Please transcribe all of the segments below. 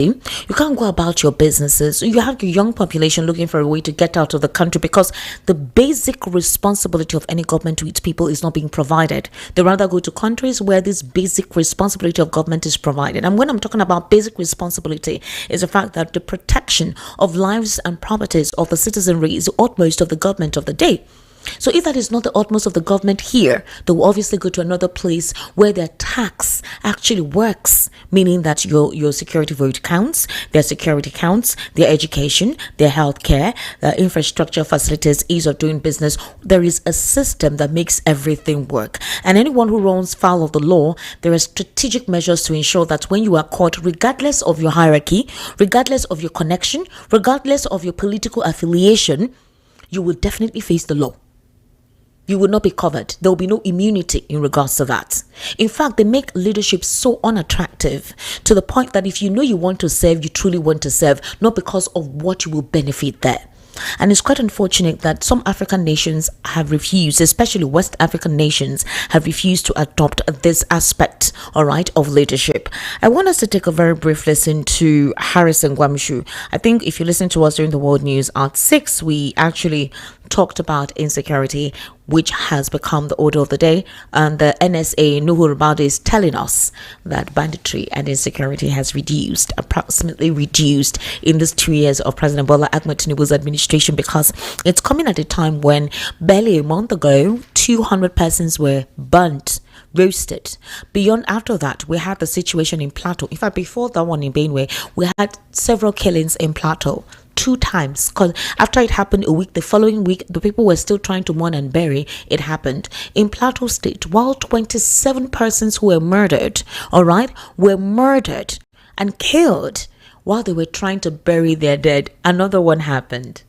You can't go about your businesses. You have your young population looking for a way to get out of the country because the basic responsibility of any government to its people is not being provided. They rather go to countries where this basic responsibility of government is provided. And when I'm talking about basic responsibility, is the fact that the protection of lives and properties of the citizenry is the utmost of the government of the day. So if that is not the utmost of the government here, they will obviously go to another place where their tax actually works, meaning that your security vote counts, their security counts, their education, their healthcare, their infrastructure, facilities, ease of doing business. There is a system that makes everything work. And anyone who runs foul of the law, there are strategic measures to ensure that when you are caught, regardless of your hierarchy, regardless of your connection, regardless of your political affiliation, you will definitely face the law. You will not be covered. There will be no immunity in regards to that. In fact, they make leadership so unattractive to the point that if you know you want to serve, you truly want to serve, not because of what you will benefit there. And it's quite unfortunate that some African nations have refused, especially West African nations, have refused to adopt this aspect, all right, of leadership. I want us to take a very brief listen to Harrison Gwamshu. I think if you listen to us during the World News at 6, we actually talked about insecurity, which has become the order of the day. And the NSA, Nuhu Ribadu, is telling us that banditry and insecurity has approximately reduced in these 2 years of President Bola Ahmed Tinubu's administration, because it's coming at a time when barely a month ago, 200 persons were burnt, roasted. Beyond after that, we had the situation in Plateau. In fact, before that one in Benue, we had several killings in Plateau. 2 times, because after it happened a week, the following week, the people were still trying to mourn and bury. It happened in Plateau State, while 27 persons who were murdered, all right, were murdered and killed while they were trying to bury their dead. Another one happened,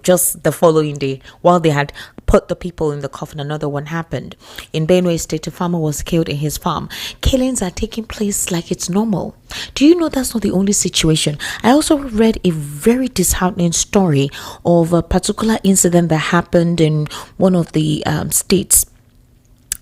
just the following day, while they had put the people in the coffin. Another one happened in Benue State. A farmer was killed in his farm. Killings are taking place like it's normal. Do you know that's not the only situation? I also read a very disheartening story of a particular incident that happened in one of the states.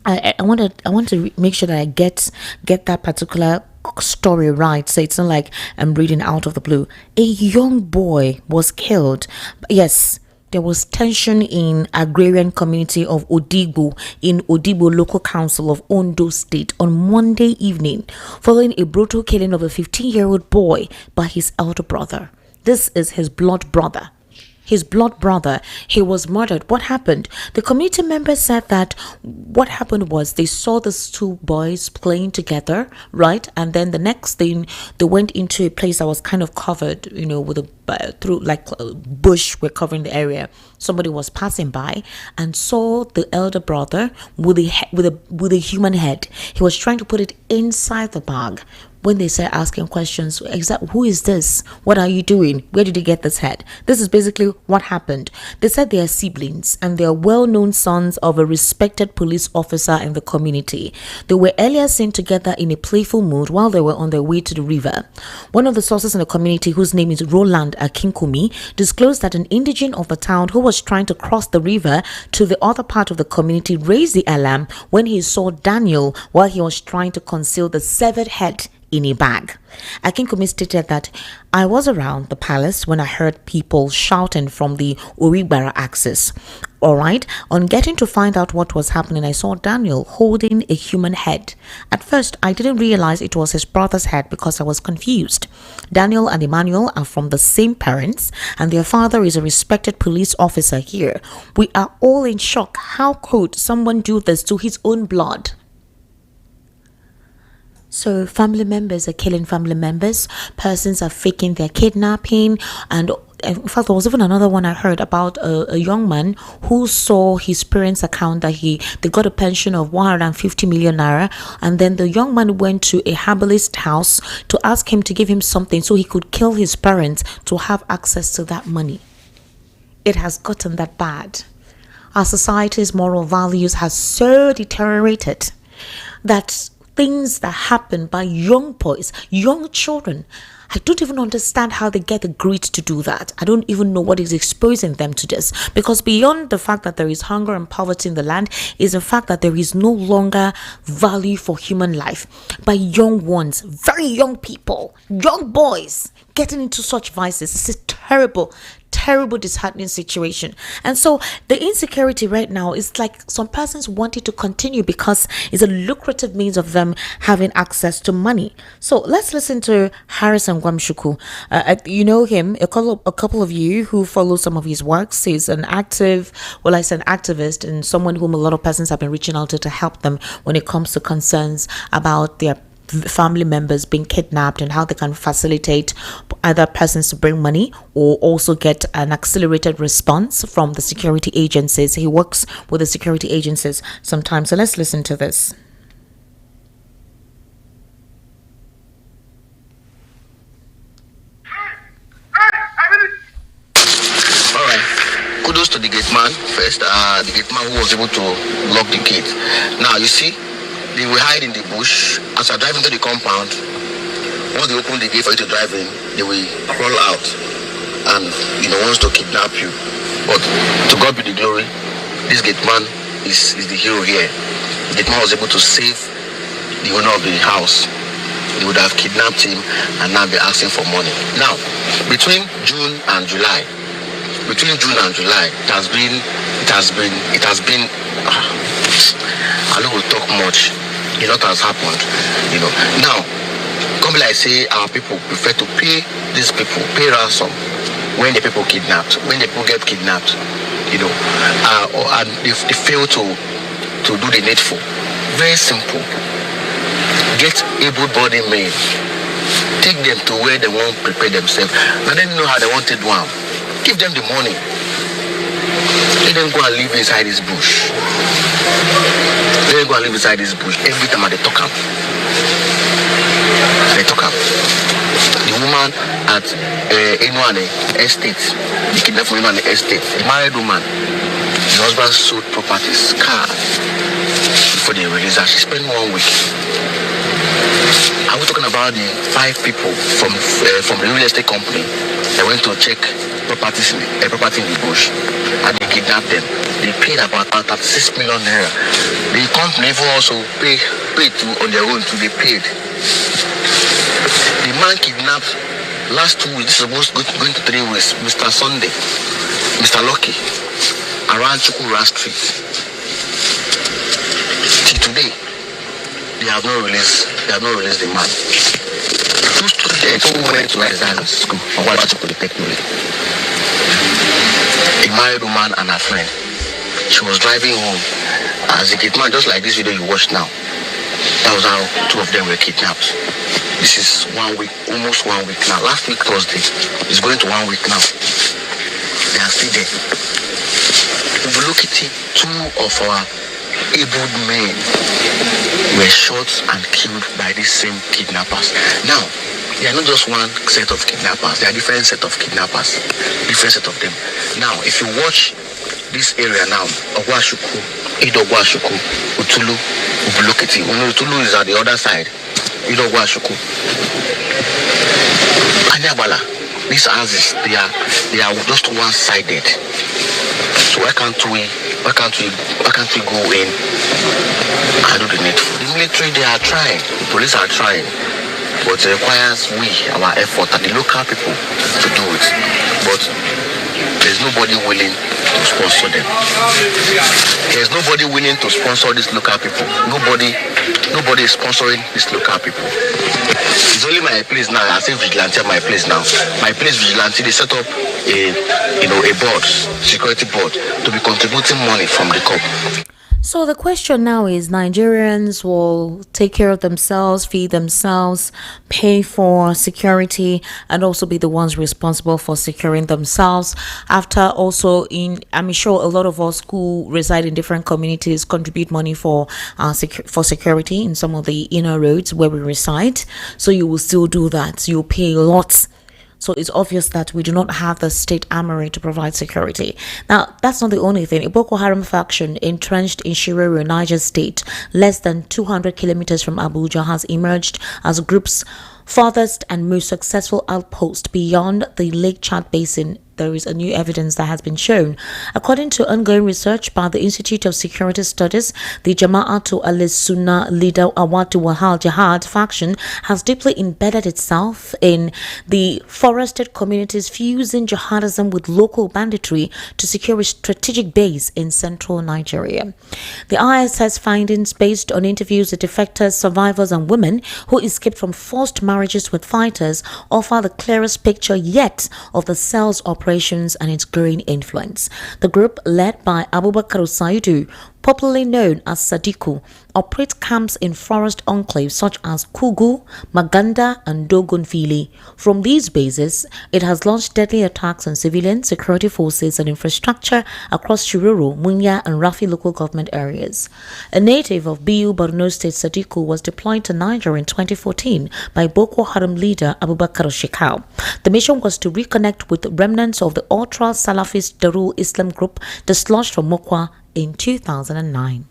I want to make sure that I get that particular story right, so it's not like I'm reading out of the blue. A young boy was killed. Yes, there was tension in agrarian community of Odigbo in Odigbo local council of Ondo State on Monday evening, following a brutal killing of a 15-year-old boy by his elder brother. This is his blood brother. He was murdered. What happened? The community members said that what happened was they saw these 2 boys playing together, right? And then the next thing, they went into a place that was kind of covered, with a bush were covering the area. Somebody was passing by and saw the elder brother with a human head. He was trying to put it inside the bag. When they start asking questions, who is this? What are you doing? Where did you get this head? This is basically what happened. They said they are siblings and they are well-known sons of a respected police officer in the community. They were earlier seen together in a playful mood while they were on their way to the river. One of the sources in the community, whose name is Roland Akinkumi, disclosed that an indigene of the town who was trying to cross the river to the other part of the community raised the alarm when he saw Daniel while he was trying to conceal the severed head in a bag. Akinkumi stated that I was around the palace when I heard people shouting from the Origbara axis. All right, on getting to find out what was happening, I saw Daniel holding a human head. At first, I didn't realize it was his brother's head because I was confused. Daniel and Emmanuel are from the same parents, and their father is a respected police officer here. We are all in shock. How could someone do this to his own blood? So family members are killing family members. Persons are faking their kidnapping. And in fact, there was even another one I heard about a young man who saw his parents' account that they got a pension of 150 million naira. And then the young man went to a herbalist house to ask him to give him something so he could kill his parents to have access to that money. It has gotten that bad. Our society's moral values has so deteriorated that things that happen by young boys, young children, I don't even understand how they get the grit to do that. I don't even know what is exposing them to this. Because beyond the fact that there is hunger and poverty in the land, is the fact that there is no longer value for human life by young ones, very young people, young boys getting into such vices. It's a terrible, disheartening situation. And so the insecurity right now is like some persons wanting to continue because it's a lucrative means of them having access to money. So let's listen to Harrison Gwamshuku. You know him, a couple of you who follow some of his works. He's an activist and someone whom a lot of persons have been reaching out to help them when it comes to concerns about their family members being kidnapped and how they can facilitate other persons to bring money or also get an accelerated response from the security agencies. He works with the security agencies sometimes. So let's listen to this. All right. Kudos to the gate man first. The gate man who was able to lock the gate. Now you see, they will hide in the bush. As I drive into the compound, once they open the gate for you to drive in, they will crawl out and wants to kidnap you. But to God be the glory, this gate man is the hero here. The gate man was able to save the owner of the house. They would have kidnapped him and now be asking for money. Now, between June and July, it has been. I don't will talk much. A lot has happened, Now, come like say our people prefer to pay these people, pay ransom when the people kidnapped, when the people get kidnapped, and if they fail to do the needful. Very simple. Get able-bodied men, take them to where they want to prepare themselves. Let them know how they want to do them. Give them the money. Let them go and live inside this bush. Every time they talk up. The woman at Inwane estate, the kidnapped woman at the estate, the married woman, the husband sold properties, cars, before they released her. She spent 1 week. Are we talking about the 5 people from the real estate company that went to check property in the bush and they kidnapped them? They paid about 36 million naira. The company even also paid to on their own to be paid. The man kidnapped last 2 weeks, this is almost going to 3 weeks, Mr. Sunday, Mr. Lucky, around Chukura Street. Till today, they have not released the man. 2 students who went to exam school on Walachi Polytechnic. A married woman and her friend. She was driving home as a kidnapped, just like this video you watch now. That was how 2 of them were kidnapped. This is 1 week, almost 1 week now. Last week Thursday, it's going to 1 week now. They are still there. Ubulokiti, 2 of our able men were shot and killed by these same kidnappers. Now, they are not just one set of kidnappers, they are different set of kidnappers, different set of them. Now, if you watch this area now, Ogwashuku, Idogwashuku, Utulu, Ubulokiti. Utulu is at the other side. Idogwashuku. Anyabala. These houses, they are just one-sided. So why can't we go in and do the needful? The military, they are trying. The police are trying. But it requires our effort and the local people to do it. But there's nobody willing to sponsor them. There's nobody willing to sponsor these local people. Nobody is sponsoring these local people. It's only my place now. I say vigilante at my place now. My place vigilante, they set up a board, security board, to be contributing money from the COP. So the question now is, Nigerians will take care of themselves, feed themselves, pay for security, and also be the ones responsible for securing themselves. After also, I'm sure a lot of us who reside in different communities contribute money for security in some of the inner roads where we reside. So you will still do that. You'll pay lots. So it's obvious that we do not have the state armory to provide security. Now, that's not the only thing. A Boko Haram faction entrenched in Shiroro, Niger State, less than 200 kilometers from Abuja, has emerged as groups farthest and most successful outpost beyond the Lake Chad Basin. There is a new evidence that has been shown. According to ongoing research by the Institute of Security Studies, the Jama'atu al-Sunnah leader Awatu Wahal Jihad faction has deeply embedded itself in the forested communities, fusing jihadism with local banditry to secure a strategic base in central Nigeria. The ISS findings, based on interviews with defectors, survivors, and women who escaped from forced marriages with fighters, offer the clearest picture yet of the cell's operations and its growing influence. The group, led by Abubakar Saidu, popularly known as Sadiku, operates camps in forest enclaves such as Kugu, Maganda, and Dogonfili. From these bases, it has launched deadly attacks on civilian security forces and infrastructure across Shiroro, Munya, and Rafi local government areas. A native of Biu, Borno State, Sadiku was deployed to Niger in 2014 by Boko Haram leader Abubakar Shekau. The mission was to reconnect with remnants of the ultra-Salafist Darul Islam group dislodged from Mokwa in 2009.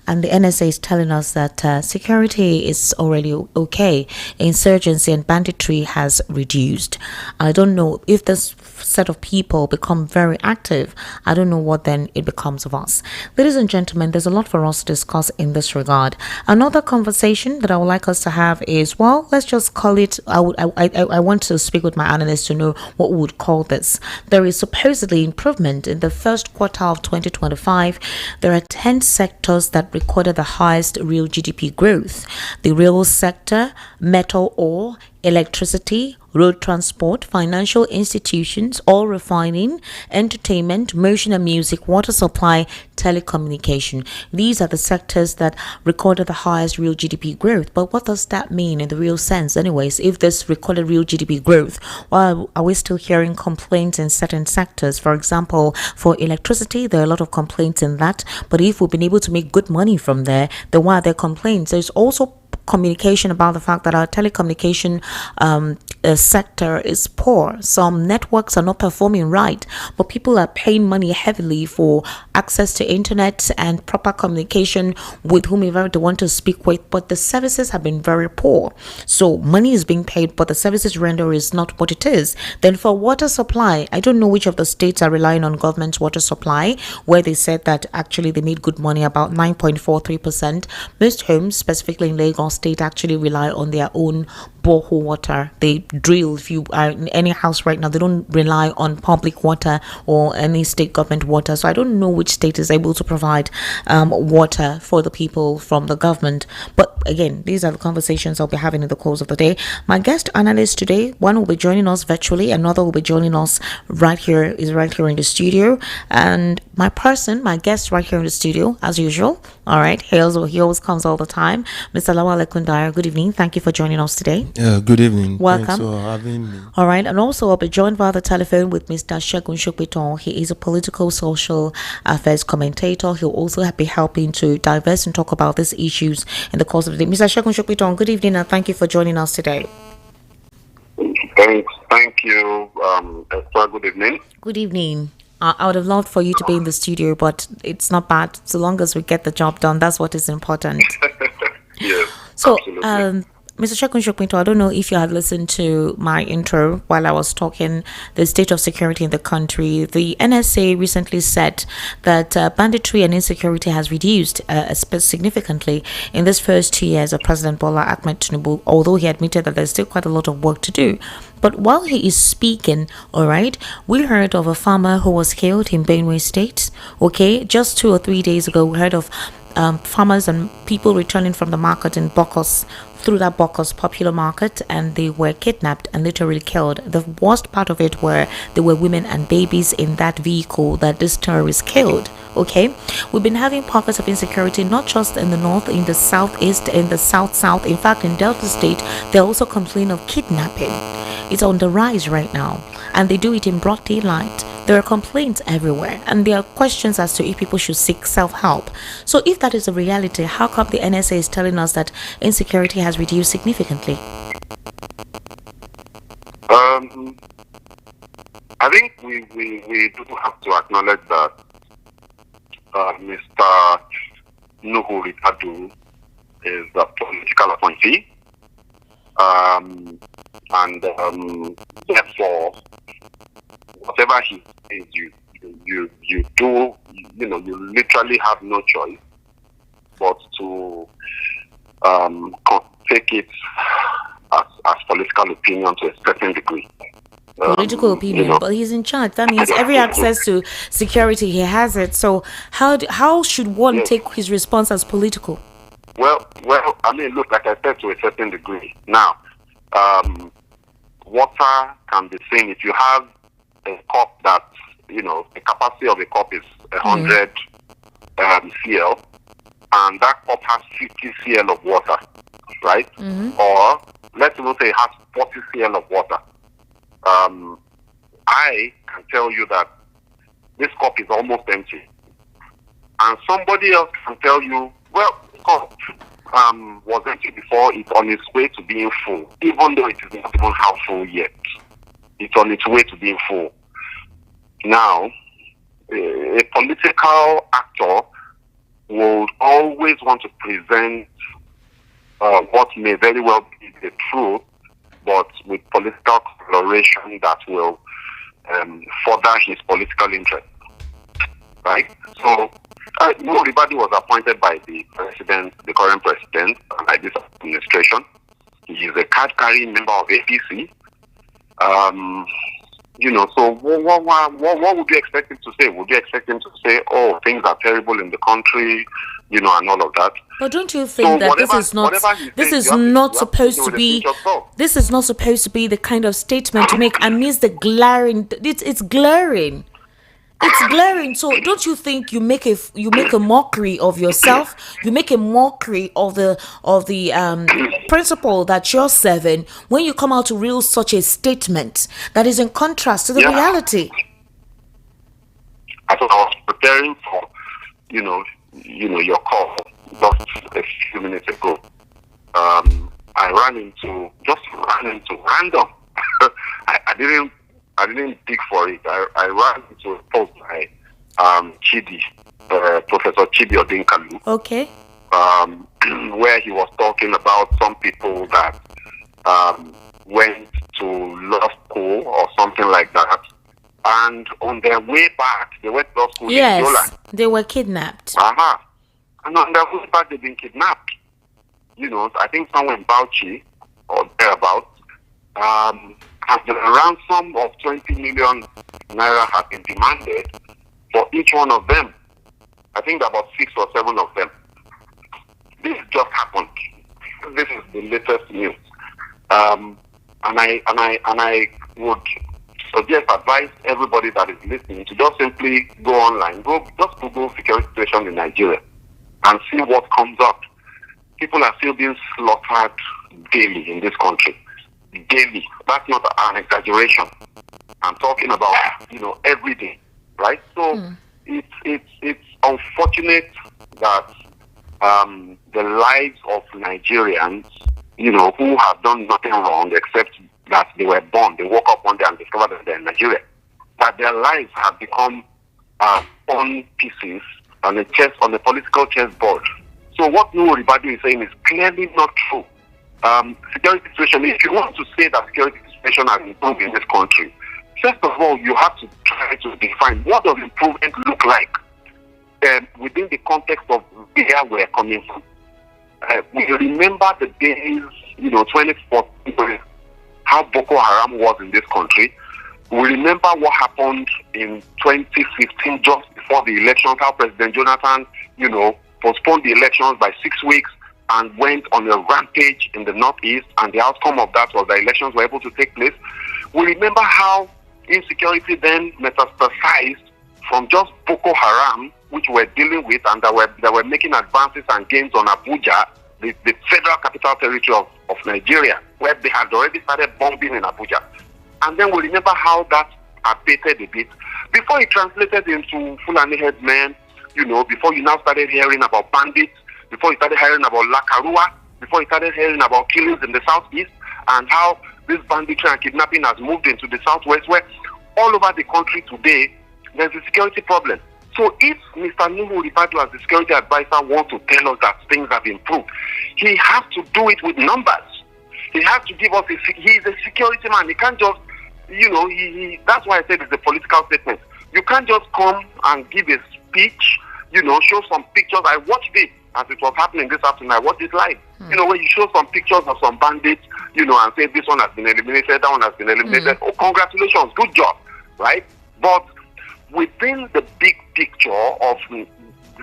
And the NSA is telling us that security is already okay. Insurgency and banditry has reduced. I don't know if this set of people become very active. I don't know what then it becomes of us. Ladies and gentlemen, there's a lot for us to discuss in this regard. Another conversation that I would like us to have is, well, let's just call it, I want to speak with my analysts to know what we would call this. There is supposedly improvement in the first quarter of 2025. There are 10 sectors that recorded the highest real GDP growth. The rail sector, metal ore, electricity, road transport, financial institutions, oil refining, entertainment, motion and music, water supply, telecommunication. These are the sectors that recorded the highest real GDP growth. But what does that mean in the real sense anyways? If this recorded real GDP growth, well, are we still hearing complaints in certain sectors? For example, for electricity, there are a lot of complaints in that. But if we've been able to make good money from there, then why are there complaints? There's also communication about the fact that our telecommunication sector is poor. Some networks are not performing right, but people are paying money heavily for access to internet and proper communication with whomever they want to speak with, but the services have been very poor. So money is being paid, but the services rendered is not what it is. Then for water supply, I don't know which of the states are relying on government water supply, where they said that actually they made good money, about 9.43%. Most homes, specifically in Lagos State, actually rely on their own borehole water. They drill. If you are in any house right now, they don't rely on public water or any state government water. So I don't know which state is able to provide water for the people from the government. But again, these are the conversations I'll be having in the course of the day. My guest analyst today, one will be joining us virtually, another will be joining us right here in the studio, and my guest right here in the studio, as usual. All right, he always comes all the time. Mr. Lawale Kundaya, good evening. Thank you for joining us today. Yeah, good evening. Welcome. Thanks for having me. All right, and also I'll be joined via the telephone with Mr. Segun Shokpeton. He is a political social affairs commentator. He'll also be helping to diverse and talk about these issues in the course of the day. Mr. Segun Shokpeton, good evening and thank you for joining us today. Thank you, Esther. Good evening. Good evening. I would have loved for you to be in the studio, but it's not bad. So long as we get the job done, that's what is important. Yes, so, absolutely. Mr. Shekun Shokpinto, I don't know if you had listened to my intro while I was talking the state of security in the country. The NSA recently said that banditry and insecurity has reduced significantly in this first 2 years of President Bola Ahmed Tinubu, although he admitted that there's still quite a lot of work to do. But while he is speaking, all right, we heard of a farmer who was killed in Benue State. Okay, just 2 or 3 days ago, we heard of farmers and people returning from the market in Bokos, through that Bokos popular market, and they were kidnapped and literally killed. The worst part of it were there were women and babies in that vehicle that this terrorist killed. Okay, we've been having pockets of insecurity not just in the north, in the southeast, in the south. In fact, in Delta State, they also complain of kidnapping. It's on the rise right now, and they do it in broad daylight. There are complaints everywhere, and there are questions as to if people should seek self-help. So if that is a reality, how come the NSA is telling us that insecurity has reduced significantly? I think we do have to acknowledge that Mr. Nuhu Ritadu is a political appointee. and therefore, whatever he says, you do, you literally have no choice but to take it as political opinion to a certain degree. Political opinion, but he's in charge. That means every access to security, he has it. So how should one take his response as political? Well, I mean, look, like I said, to a certain degree. Now, water can be seen. If you have a cup that, the capacity of a cup is 100 cl, and that cup has 50 cl of water, right? Or let's even say it has 40 cl of water. I can tell you that this cup is almost empty. And somebody else can tell you, well, the cup was empty before, it's on its way to being full, even though it is not even half full yet. It's on its way to being full. Now, a political actor would always want to present what may very well be the truth, but with political coloration that will further his political interest. Right? So, everybody was appointed by the president, the current president, by this administration. He is a card-carrying member of APC. So what would you expect him to say? Would you expect him to say, oh, things are terrible in the country, and all of that? But don't you think that this is not supposed to be the kind of statement to make amidst the glaring? It's glaring. It's glaring. So don't you think you make a mockery of yourself? You make a mockery of the principle that you're serving when you come out to reel such a statement that is in contrast to the reality. As I was preparing for, your call just a few minutes ago, I ran into random. I didn't dig for it. I ran into a post by Chidi, Professor Chidi Odinkalu. Okay. Where he was talking about some people that went to law school or something like that, and on their way back, they went to law school in Yola. Yes, they were kidnapped. And on their way back, they've been kidnapped. I think somewhere in Bauchi or thereabouts. And the ransom of 20 million naira has been demanded for each one of them. I think about 6 or 7 of them. This just happened. This is the latest news. And I would advise everybody that is listening to just simply go online, just Google security situation in Nigeria and see what comes up. People are still being slaughtered daily in this country. Daily. That's not an exaggeration. I'm talking about, every day, right? So it's unfortunate that the lives of Nigerians, who have done nothing wrong except that they were born, they woke up one day and discovered that they're in Nigeria, that their lives have become pawn pieces on the political chessboard. So what Nuhu Ribadu is saying is clearly not true. Security situation, if you want to say that security situation has improved in this country, first of all, you have to try to define what does improvement look like within the context of where we're coming from. We remember the days, 2014, how Boko Haram was in this country. We remember what happened in 2015, just before the elections, how President Jonathan, postponed the elections by 6 weeks and went on a rampage in the northeast, and the outcome of that was the elections were able to take place. We remember how insecurity then metastasized from just Boko Haram, which we're dealing with, and that were making advances and gains on Abuja, the federal capital territory of Nigeria, where they had already started bombing in Abuja. And then we remember how that abated a bit before it translated into Fulani headsmen, before you now started hearing about bandits, before you started hearing about Lakarua, before you started hearing about killings in the southeast, and how this banditry and kidnapping has moved into the southwest, where all over the country today, there's a security problem. So if Mr. Nuhu Ribadu, as the security advisor, wants to tell us that things have improved, he has to do it with numbers. He has to give us he's a security man. He can't just, that's why I said it's a political statement. You can't just come and give a speech, show some pictures. I watched it as it was happening this afternoon. I watched it live. Where you show some pictures of some bandits, and say this one has been eliminated, that one has been eliminated. Oh, congratulations, good job, right? But within the big picture of the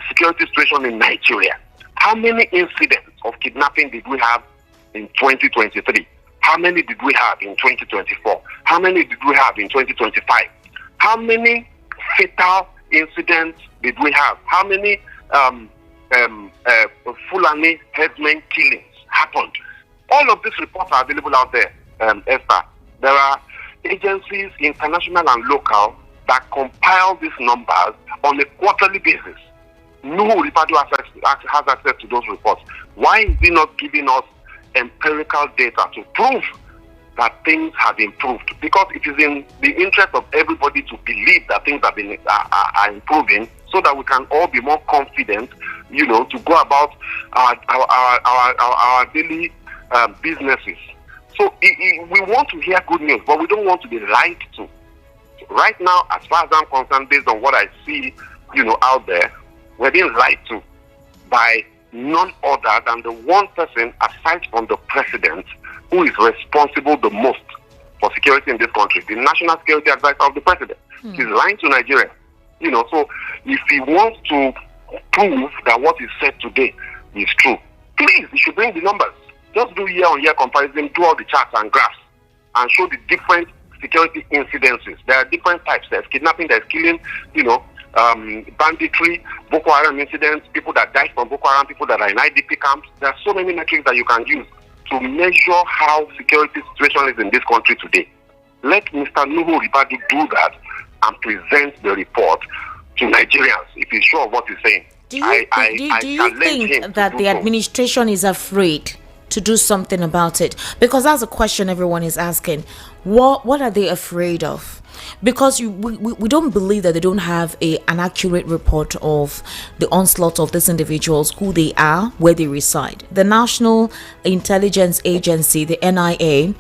security situation in Nigeria, how many incidents of kidnapping did we have in 2023? How many did we have in 2024? How many did we have in 2025? How many fatal incidents did we have? How many Fulani headsmen killings happened? All of these reports are available out there, Esther. There are agencies, international and local, that compile these numbers on a quarterly basis. Nuhu Ribadu has access to those reports. Why is he not giving us empirical data to prove that things have improved? Because it is in the interest of everybody to believe that things are improving, so that we can all be more confident, to go about our daily businesses. So we want to hear good news, but we don't want to be lied to. Right now, as far as I'm concerned, based on what I see, out there, we're being lied to by none other than the one person, aside from the president, who is responsible the most for security in this country, the national security advisor of the president. He's lying to Nigeria. So if he wants to prove that what is said today is true, please, he should bring the numbers. Just do year-on-year comparison, do all the charts and graphs, and show the different security incidences. There are different types. There's kidnapping, there's killing, banditry, Boko Haram incidents, people that died from Boko Haram, people that are in IDP camps. There are so many metrics that you can use to measure how security situation is in this country today. Let Mr. Nuhu Ribadu do that and present the report to Nigerians if he's sure of what he's saying. Do you think that the administration is afraid to do something about it? Because that's a question everyone is asking. What are they afraid of? Because we don't believe that they don't have an accurate report of the onslaught of these individuals, who they are, where they reside. The National Intelligence Agency, the NIA,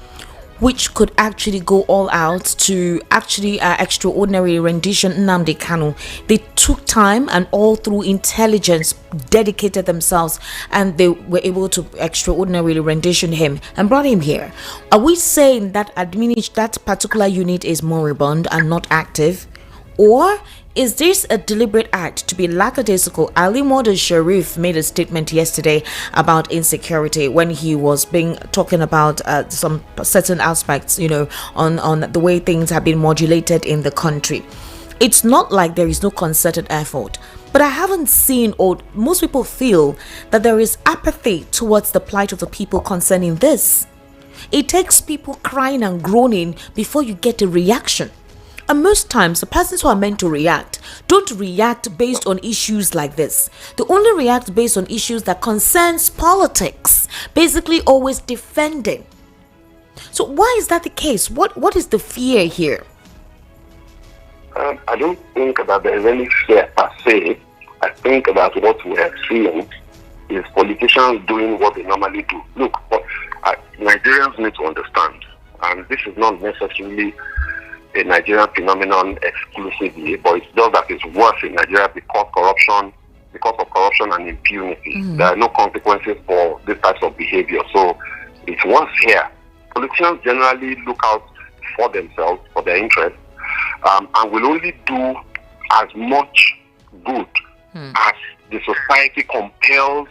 which could actually go all out to actually extraordinary rendition Nnamdi Kanu. They took time and all through intelligence dedicated themselves, and they were able to extraordinarily rendition him and brought him here. Are we saying that that particular unit is moribund and not active? Or is this a deliberate act to be lackadaisical? Ali Moda Sharif made a statement yesterday about insecurity when he was talking about some certain aspects, on the way things have been modulated in the country. It's not like there is no concerted effort, but I haven't seen, or most people feel that there is apathy towards the plight of the people concerning this. It takes people crying and groaning before you get a reaction. And most times, the persons who are meant to react don't react based on issues like this. They only react based on issues that concerns politics, basically always defending. So why is that the case? What is the fear here? I don't think that there is any fear per se. I think that what we are seeing is politicians doing what they normally do. Look, Nigerians need to understand, and this is not necessarily a Nigerian phenomenon exclusively, but it's just that it's worse in Nigeria because of corruption and impunity. There are no consequences for these types of behavior. So it's worse here. Politicians generally look out for themselves, for their interests, and will only do as much good as the society compels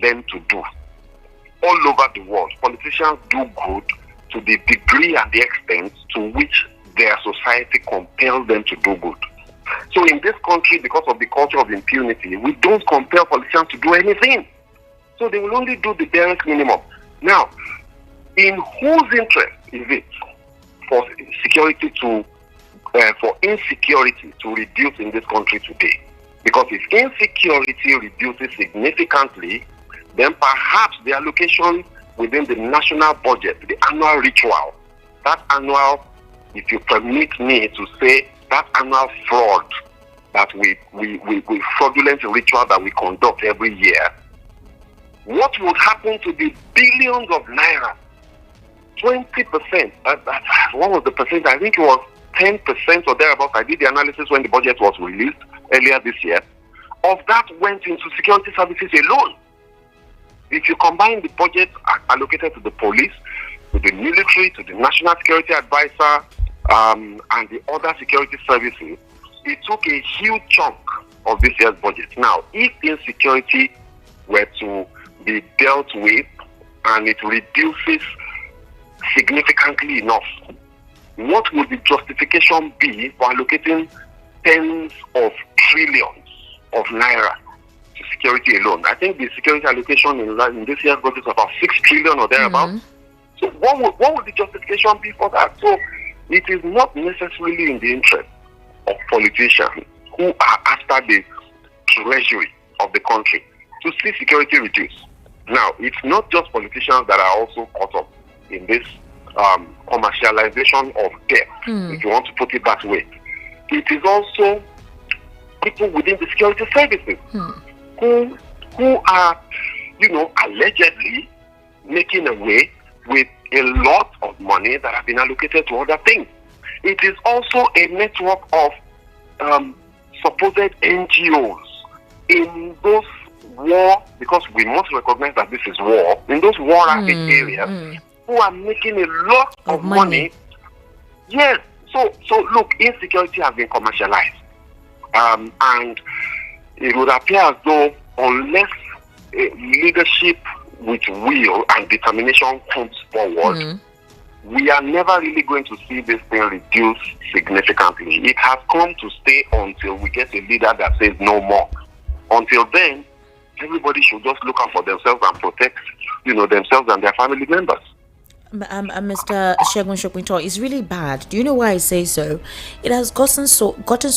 them to do. All over the world, politicians do good to the degree and the extent to which their society compels them to do good. So in this country, because of the culture of impunity, we don't compel politicians to do anything. So they will only do the barest minimum. Now, in whose interest is it for insecurity to reduce in this country today? Because if insecurity reduces significantly, then perhaps the allocation within the national budget, the annual ritual, that annual, if you permit me to say, that annual fraud that we fraudulent ritual that we conduct every year, what would happen to the billions of naira 20%. What was the percent? I think it was 10% or thereabouts. I did the analysis when the budget was released earlier this year. Of that went into security services alone. If you combine the budget allocated to the police, to the military, to the National Security Advisor, and the other security services, it took a huge chunk of this year's budget. Now, if insecurity were to be dealt with and it reduces significantly enough, what would the justification be for allocating tens of trillions of naira to security alone? I think the security allocation in this year's budget is about 6 trillion or thereabouts. So what would the justification be for that? So it is not necessarily in the interest of politicians who are after the treasury of the country to see security reduced. Now, it's not just politicians that are also caught up in this commercialization of debt, if you want to put it that way. It is also people within the security services who are, allegedly making away with a lot of money that have been allocated to other things. It is also a network of supposed NGOs in those war, because we must recognize that this is war, in those war-affected areas, who are making a lot of money. Yes. So look, insecurity has been commercialized. And it would appear as though unless leadership with will and determination comes forward, we are never really going to see this thing reduced significantly. It has come to stay until we get a leader that says no more. Until then, everybody should just look out for themselves and protect, themselves and their family members. Mr. Shegun Shopinto, it's really bad. Do you know why I say so? It has gotten so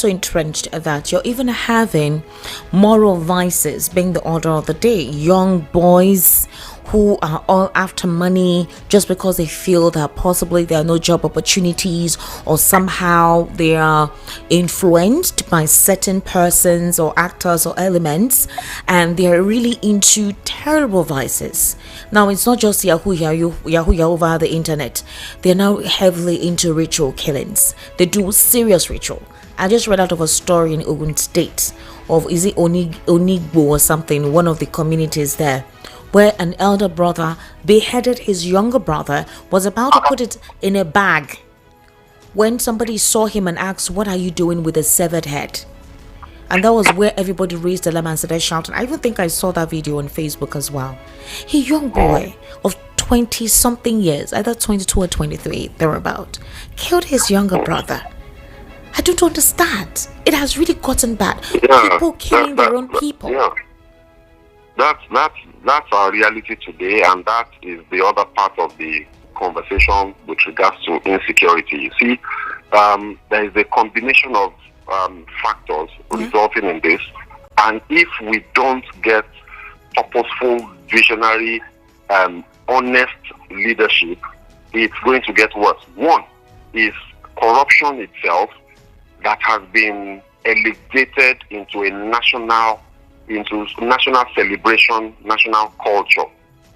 entrenched that you're even having moral vices being the order of the day. Young boys who are all after money just because they feel that possibly there are no job opportunities, or somehow they are influenced by certain persons or actors or elements, and they're really into terrible vices. Now, it's not just Yahoo over the internet. They're now heavily into ritual killings. They do serious ritual. I just read out of a story in Ogun State of, is it Onigbo or something, one of the communities there, where an elder brother beheaded his younger brother, was about to put it in a bag, when somebody saw him and asked, "What are you doing with a severed head?" And that was where everybody raised the alarm and started shouting. I even think I saw that video on Facebook as well. A young boy of 20-something years, either 22 or 23, thereabout, killed his younger brother. I don't understand. It has really gotten bad. People killing their own people. Yeah. That's our reality today, and that is the other part of the conversation with regards to insecurity. You see, there is a combination of factors resulting in this, and if we don't get purposeful, visionary, honest leadership, it's going to get worse. One is corruption itself, that has been elevated into a national celebration, national culture.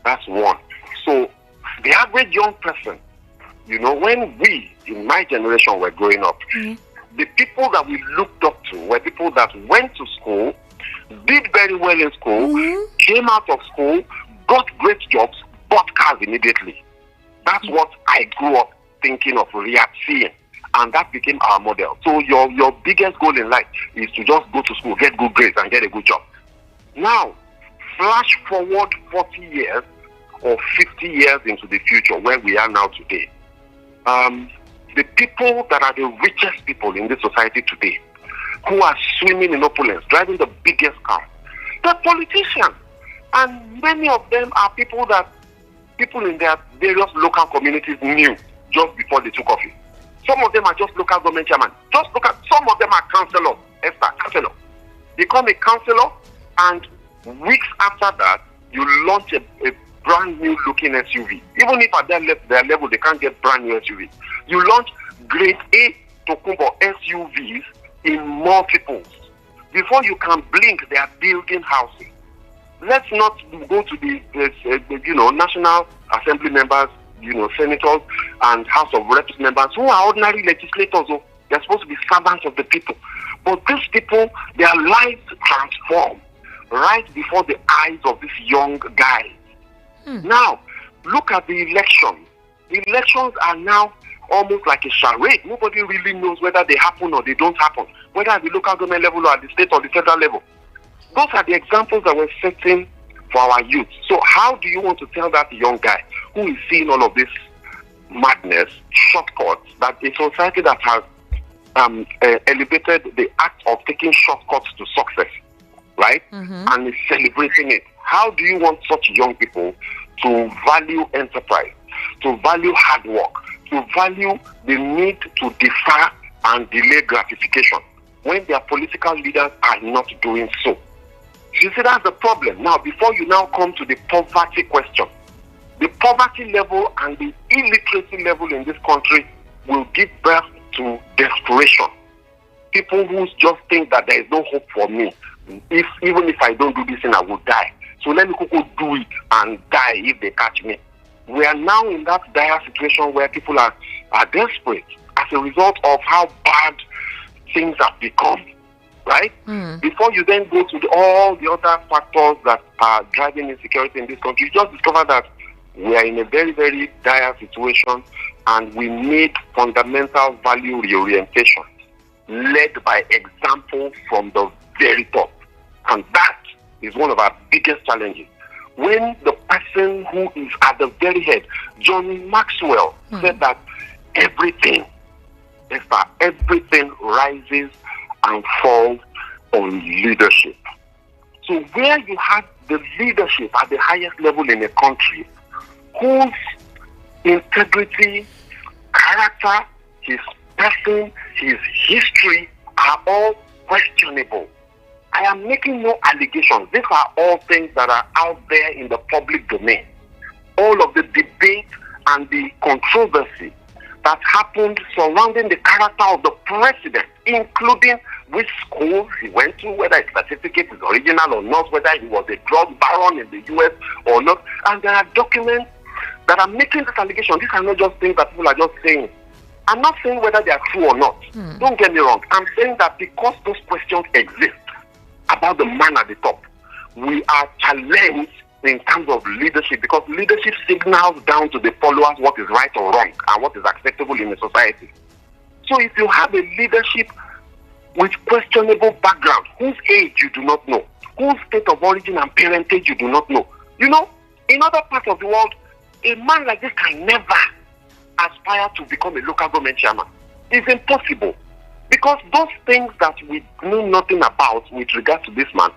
That's one. So the average young person, when we, in my generation, were growing up, the people that we looked up to were people that went to school, did very well in school, came out of school, got great jobs, bought cars immediately. That's what I grew up thinking of, seeing. And that became our model. So your biggest goal in life is to just go to school, get good grades, and get a good job. Now, flash forward 40 years or 50 years into the future, where we are now today. The people that are the richest people in this society today, who are swimming in opulence, driving the biggest car, they're politicians. And many of them are people that people in their various local communities knew just before they took office. Some of them are just local government chairman. Just look at, some of them are councillors. Councillor. Become a councillor, and weeks after that, you launch a brand new looking SUV. Even if at their level they can't get brand new SUVs. You launch grade A Tokumbo SUVs in multiples. Before you can blink, they are building houses. Let's not go to the National Assembly members senators and House of Reps members who are ordinary legislators. Oh, they're supposed to be servants of the people. But these people, their lives transform right before the eyes of these young guys. Now, look at the elections. The elections are now almost like a charade. Nobody really knows whether they happen or they don't happen, whether at the local government level or at the state or the federal level. Those are the examples that we're setting for our youth. So how do you want to tell that young guy who is seeing all of this madness, shortcuts, that a society that has elevated the act of taking shortcuts to success, right? And is celebrating it. How do you want such young people to value enterprise, to value hard work, to value the need to defer and delay gratification when their political leaders are not doing so? You see, that's the problem. Now, before you now come to the poverty question, the poverty level and the illiteracy level in this country will give birth to desperation. People who just think that there is no hope for me. Even if I don't do this thing, I will die. So let me go do it and die if they catch me. We are now in that dire situation where people are desperate as a result of how bad things have become, right? Before you then go to all the other factors that are driving insecurity in this country, you just discover that we are in a very, very dire situation and we need fundamental value reorientation led by example from the very top. And that is one of our biggest challenges. When the person who is at the very head, John Maxwell, said that everything rises and falls on leadership. So where you have the leadership at the highest level in a country, whose integrity, character, his person, his history are all questionable. I am making no allegations. These are all things that are out there in the public domain. All of the debate and the controversy that happened surrounding the character of the president, including which school he went to, whether his certificate is original or not, whether he was a drug baron in the US or not. And there are documents that are making this allegation. These are not just things that people are just saying. I'm not saying whether they are true or not. Don't get me wrong. I'm saying that because those questions exist about the man at the top, we are challenged in terms of leadership, because leadership signals down to the followers what is right or wrong and what is acceptable in a society. So if you have a leadership with questionable background, whose age you do not know, whose state of origin and parentage you do not know, in other parts of the world, a man like this can never aspire to become a local government chairman. It's impossible. Because those things that we know nothing about with regard to this man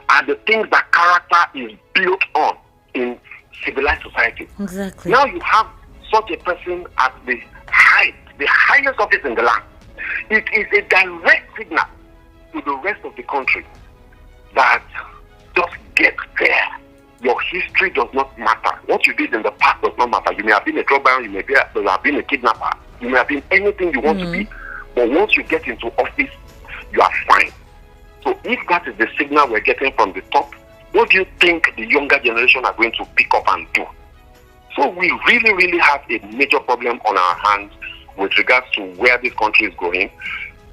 are the things that character is built on in civilized society. Exactly. Now you have such a person at the highest office in the land. It is a direct signal to the rest of the country that just get there. Your history does not matter. What you did in the past does not matter. You may have been a drug baron, you may have been a kidnapper, you may have been anything you want to be. But once you get into office, you are fine. So if that is the signal we're getting from the top, what do you think the younger generation are going to pick up and do? So we really, really have a major problem on our hands with regards to where this country is going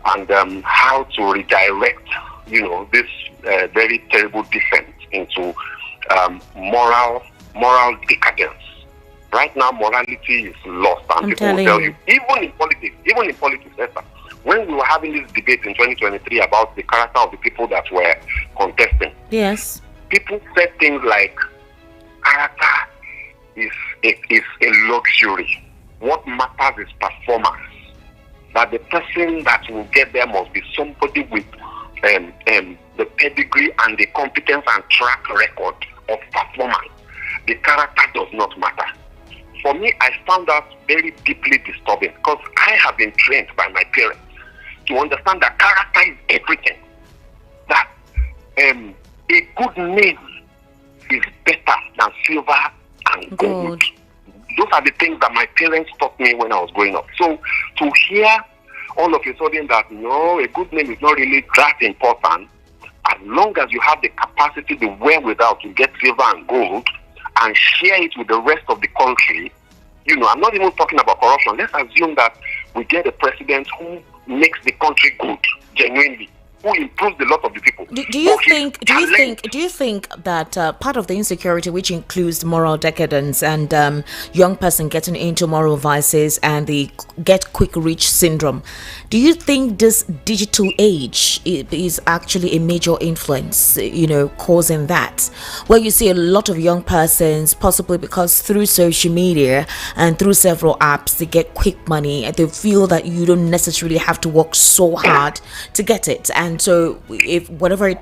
and how to redirect, this very terrible descent into moral decadence. Right now, morality is lost, and people will tell you, even in politics, Esther, when we were having this debate in 2023 about the character of the people that were contesting, yes, people said things like, character is a luxury. What matters is performance. That the person that will get there must be somebody with the pedigree and the competence and track record of performance. The character does not matter. For me, I found that very deeply disturbing, because I have been trained by my parents to understand that character is everything. That a good name is better than silver and gold. Those are the things that my parents taught me when I was growing up. So to hear all of a sudden that no, a good name is not really that important, as long as you have the capacity, the wherewithal to get silver and gold and share it with the rest of the country, I'm not even talking about corruption. Let's assume that we get a president who makes the country good, genuinely, who improves the lot of the people. Do you think that part of the insecurity, which includes moral decadence and young person getting into moral vices and the get quick rich syndrome, do you think this digital age is actually a major influence, causing that, where you see a lot of young persons, possibly because through social media and through several apps, they get quick money and they feel that you don't necessarily have to work so hard to get it, and so if whatever it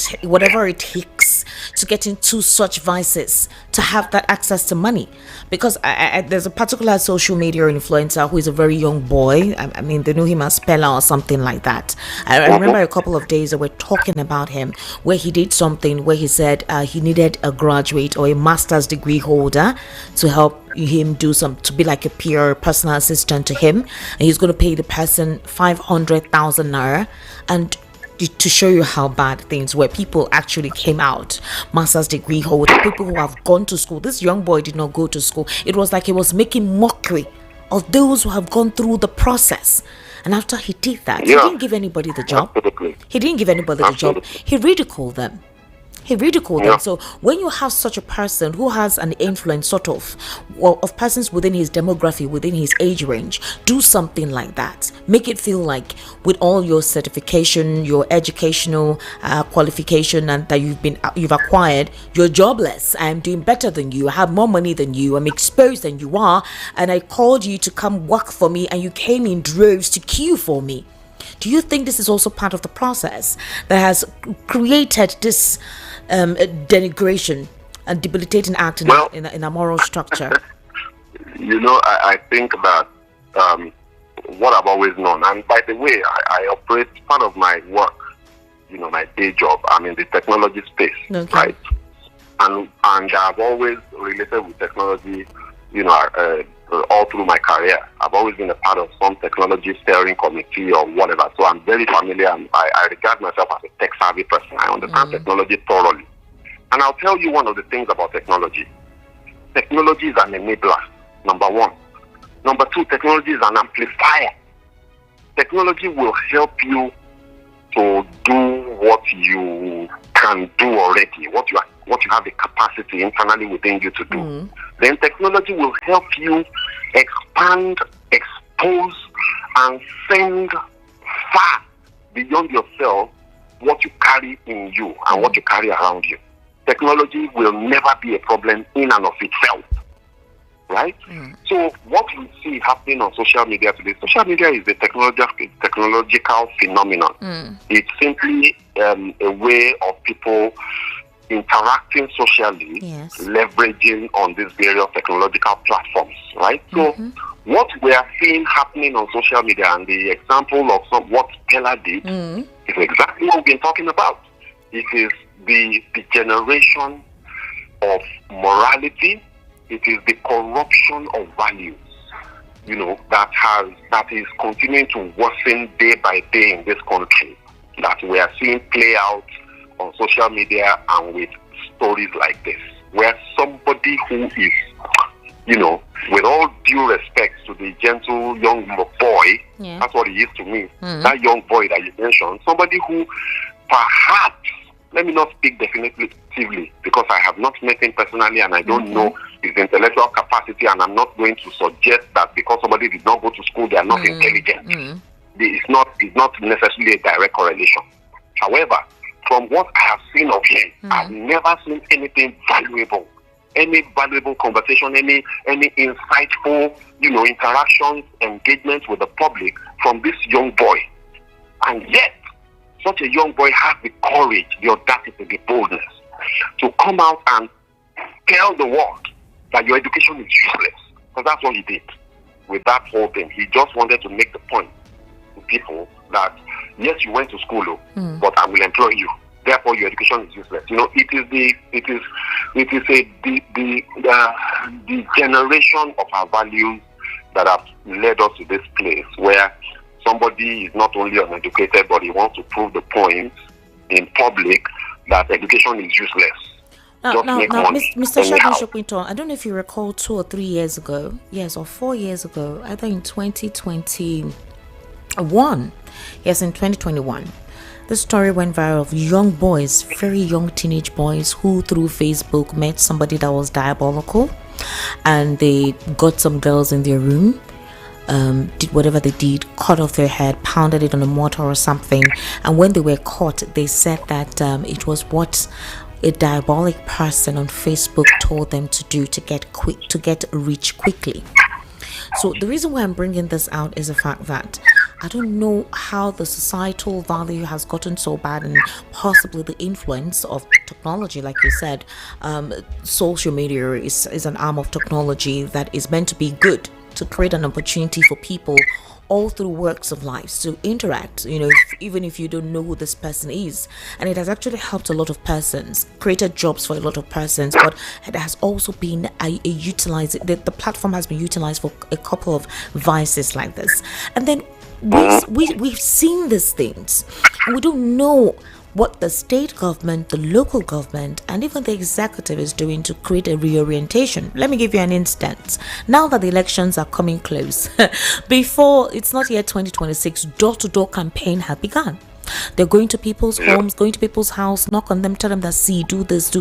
takes to get into such vices, to have that access to money, because there's a particular social media influencer who is a very young boy. I mean, they know him as Pella or something like that. I remember a couple of days that we're talking about him, where he did something where he said he needed a graduate or a master's degree holder to help him to be like a peer personal assistant to him, and he's going to pay the person 500,000 naira, and to show you how bad things were. People actually came out, master's degree holder, people who have gone to school. This young boy did not go to school. It was like he was making mockery of those who have gone through the process. And after he did that, he didn't give anybody the job. Absolutely. He didn't give anybody the job. He ridiculed them. So when you have such a person who has an influence of persons within his demography, within his age range, do something like that. Make it feel like with all your certification, your educational qualification, and that you've acquired, you're jobless. I'm doing better than you. I have more money than you. I'm exposed than you are, and I called you to come work for me, and you came in droves to queue for me. Do you think this is also part of the process that has created this denigration and debilitating act in a moral structure? I think that what I've always known, and by the way, I operate part of my work, my day job, I'm in the technology space, right? And I've always related with technology, all through my career. I've always been a part of some technology steering committee or whatever, so I'm very familiar, and I regard myself as a tech-savvy person. I understand technology thoroughly. And I'll tell you one of the things about technology. Technology is an enabler, number one. Number two, technology is an amplifier. Technology will help you to do what you can do already, what you have the capacity internally within you to do. Then technology will help you expand, expose, and send far beyond yourself what you carry in you and what you carry around you. Technology will never be a problem in and of itself, right? So what we see happening on social media today, social media is a technological phenomenon. It's simply a way of people interacting socially, leveraging on these various technological platforms, right? So what we are seeing happening on social media, and the example of what Pella did, is exactly what we've been talking about. It is the generation of morality. It is the corruption of values, that is continuing to worsen day by day in this country, that we are seeing play out on social media and with stories like this, where somebody who is, with all due respect to the gentle young boy, that's what he is to me, that young boy that you mentioned, somebody who perhaps, let me not speak definitively because I have not met him personally and I don't know his intellectual capacity, and I'm not going to suggest that because somebody did not go to school, they are not intelligent. It's not necessarily a direct correlation. However, from what I have seen of him, I've never seen anything valuable, any valuable conversation, any insightful, interactions, engagement with the public from this young boy. And yet, such a young boy has the courage, the audacity, the boldness to come out and tell the world that your education is useless. Because that's what he did with that whole thing. He just wanted to make the point to people that, yes, you went to school, but I will employ you. Therefore, your education is useless. It is the generation of our values that have led us to this place where somebody is not only uneducated, but he wants to prove the point in public that education is useless. just make money. Mr. Shagun anyhow. Shopinton, I don't know if you recall 2 or 3 years ago, yes, or 4 years ago, either in 2021, yes, in 2021, the story went viral of young boys, very young teenage boys, who through Facebook met somebody that was diabolical, and they got some girls in their room, did whatever they did, cut off their head, pounded it on a mortar or something, and when they were caught, they said that it was what a diabolic person on Facebook told them to do to get rich quickly. So the reason why I'm bringing this out is the fact that I don't know how the societal value has gotten so bad, and possibly the influence of technology, like you said. Social media is an arm of technology that is meant to be good, to create an opportunity for people all through works of life to interact, even if you don't know who this person is. And it has actually helped a lot of persons, created jobs for a lot of persons, but it has also been the platform has been utilized for a couple of vices like this. And then we've seen these things, and we don't know what the state government, the local government, and even the executive is doing to create a reorientation. Let me give you an instance. Now that the elections are coming close, before it's not yet 2026, door-to-door campaign have begun. They're going to people's homes, going to people's house, knock on them, tell them that, see, do this,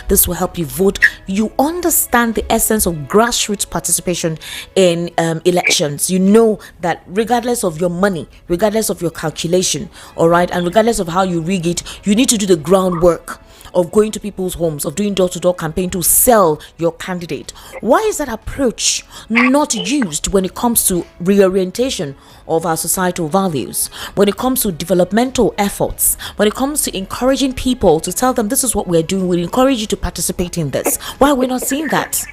this will help you vote. You understand the essence of grassroots participation in elections. You know that regardless of your money, regardless of your calculation, all right, and regardless of how you rig it, you need to do the groundwork of going to people's homes, of doing door-to-door campaign to sell your candidate. Why is that approach not used when it comes to reorientation of our societal values, when it comes to developmental efforts, when it comes to encouraging people to tell them this is what we're doing, we encourage you to participate in this? Why are we not seeing that?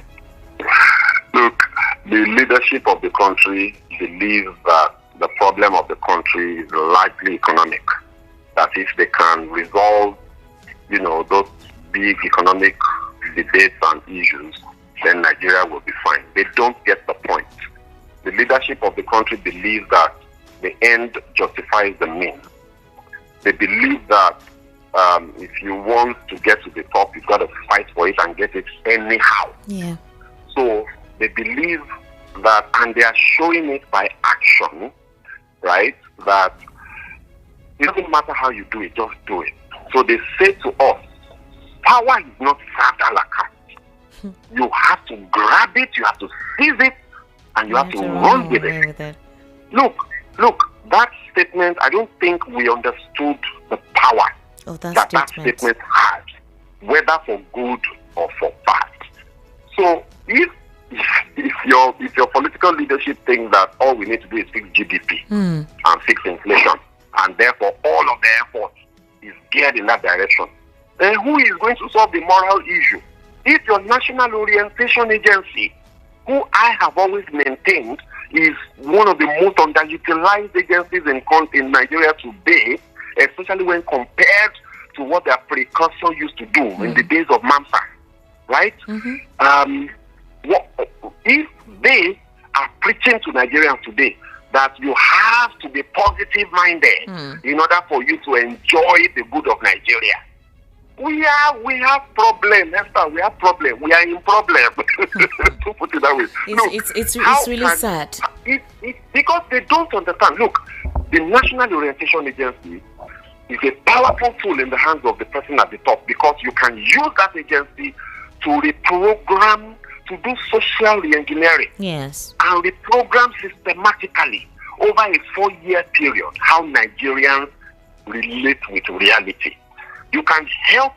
Look, the leadership of the country believes that the problem of the country is largely economic. That if they can resolve those big economic debates and issues, then Nigeria will be fine. They don't get the point. The leadership of the country believes that the end justifies the means. They believe that if you want to get to the top, you've got to fight for it and get it anyhow. Yeah. So they believe that, and they are showing it by action, right, that it doesn't matter how you do it, just do it. So they say to us, power is not served a la carte. You have to grab it, you have to seize it, and you have to run with it. Look, that statement, I don't think we understood the power that statement has, whether for good or for bad. So if your political leadership thinks that all we need to do is fix GDP and fix inflation, and therefore all of the effort is geared in that direction, then who is going to solve the moral issue? If your National Orientation Agency, who I have always maintained is one of the most underutilized agencies in Nigeria today, especially when compared to what their precursor used to do in the days of MAMSA, right? If they are preaching to Nigerians today that you have to be positive-minded in order for you to enjoy the good of Nigeria, we have problem, Esther. We have problem. We are in problem. To put it that way. It's really sad. Because they don't understand. Look, the National Orientation Agency is a powerful tool in the hands of the person at the top, because you can use that agency to reprogram, to do social re-engineering. Yes. And reprogram systematically over a 4-year period how Nigerians relate with reality. You can help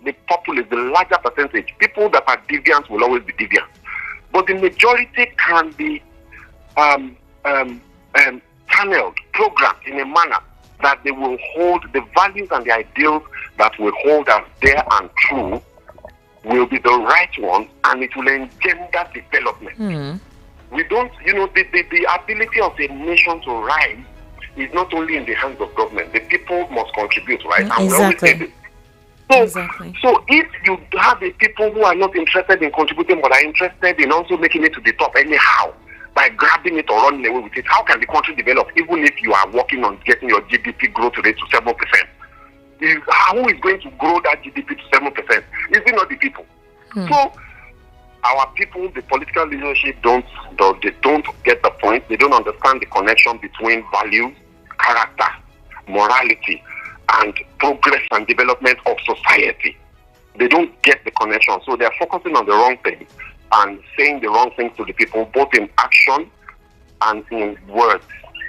the populace, the larger percentage. People that are deviants will always be deviant. But the majority can be channeled, programmed in a manner that they will hold the values and the ideals that will hold as dear and true will be the right ones, and it will engender development. We don't, the ability of a nation to rise is not only in the hands of government. The people must contribute, right? Exactly. So if you have the people who are not interested in contributing but are interested in also making it to the top anyhow, by grabbing it or running away with it, how can the country develop even if you are working on getting your GDP growth rate to 7%? who is going to grow that GDP to 7%? Is it not the people? So our people, the political leadership, don't get the point. They don't understand the connection between values, character, morality, and progress and development of society. They don't get the connection, so they're focusing on the wrong thing and saying the wrong things to the people, both in action and in words.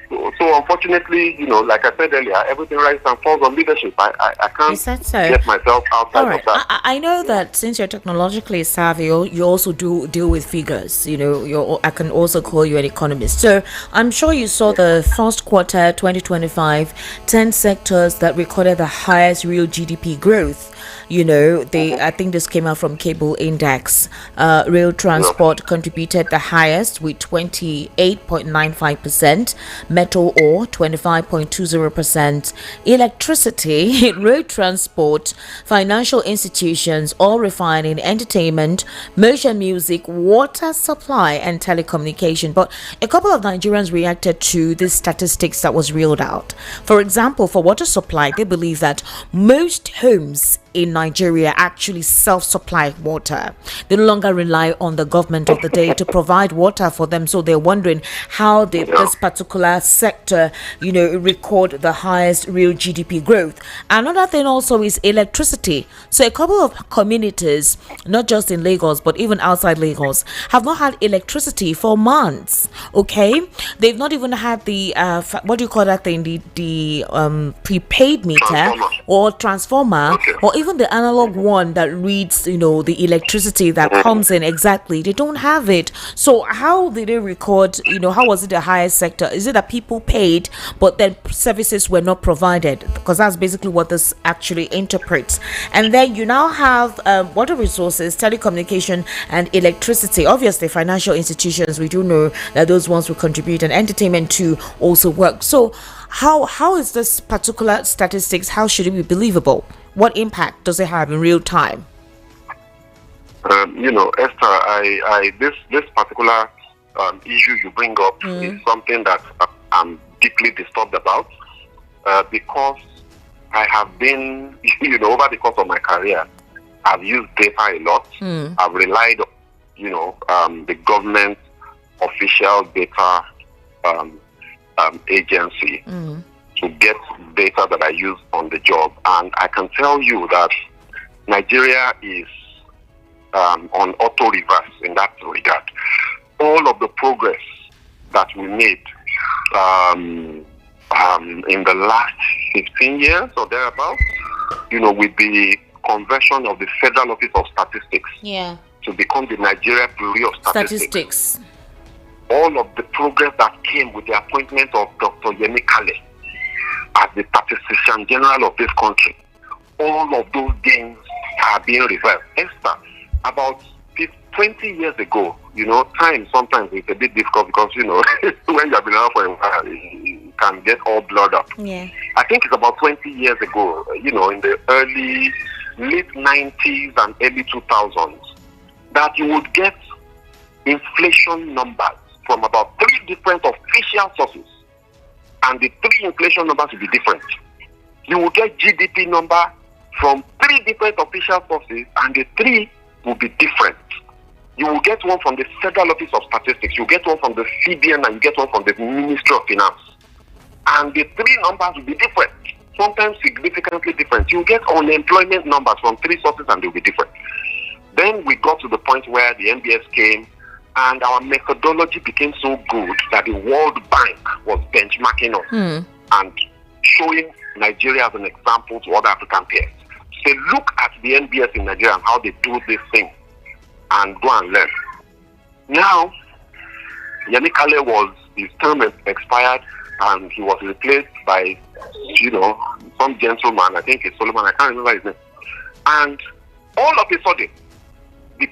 So unfortunately, like I said earlier, everything rises and falls on leadership. I can't Is that so? get myself outside of that. I know that since you're technologically savvy, you also do deal with figures. I can also call you an economist. So I'm sure you saw the first quarter 2025, 10 sectors that recorded the highest real GDP growth. I think this came out from Cable Index. Rail transport contributed the highest with 28.95%, metal ore 25.20%, electricity, road transport, financial institutions, oil refining, entertainment, motion music, water supply, and telecommunication. But a couple of Nigerians reacted to these statistics that was reeled out. For example, for water supply, they believe that most homes in Nigeria actually self-supply water. They no longer rely on the government of the day to provide water for them. So they're wondering how did this particular sector, record the highest real GDP growth. Another thing also is electricity. So a couple of communities, not just in Lagos, but even outside Lagos, have not had electricity for months. Okay, they've not even had the what do you call that thing? The prepaid meter or transformer, or even the analog one that reads, the electricity that comes in exactly. They don't have it. So how did they record? How was it the highest sector? Is it that people paid, but then services were not provided? Because that's basically what this actually interprets. And then you now have water resources, telecommunication, and electricity. Obviously, financial institutions, we do know that those ones will contribute, and entertainment too also work. So how is this particular statistics? How should it be believable? What impact does it have in real time? Esther, this particular issue you bring up is something that I'm deeply disturbed about because I have been, over the course of my career, I've used data a lot. I've relied on, the government official data agency to get data that I use on the job. And I can tell you that Nigeria is on auto reverse in that regard. All of the progress that we made in the last 15 years or thereabouts, with the conversion of the Federal Office of Statistics to become the Nigeria Bureau of Statistics. All of the progress that came with the appointment of Dr. Yemi Kale as the statistician general of this country, all of those gains are being reversed. Esther, about 20 years ago, time sometimes it's a bit difficult because, when you've been around for a while, you can get all blurred up. Yeah. I think it's about 20 years ago, in the late 90s and early 2000s, that you would get inflation numbers from about 3 different official sources, and the 3 inflation numbers will be different. You will get GDP number from 3 different official sources, and the 3 will be different. You will get one from the Federal Office of Statistics, you get one from the CBN, and you get one from the Ministry of Finance. And the 3 numbers will be different, sometimes significantly different. You get unemployment numbers from 3 sources, and they'll be different. Then we got to the point where the NBS came, and our methodology became so good that the World Bank was benchmarking us and showing Nigeria as an example to other African peers. Say, look at the NBS in Nigeria and how they do this thing, and go and learn. Now, Yemi Kale his term expired, and he was replaced by, some gentleman, I think it's Solomon, I can't remember his name. And all of a sudden, the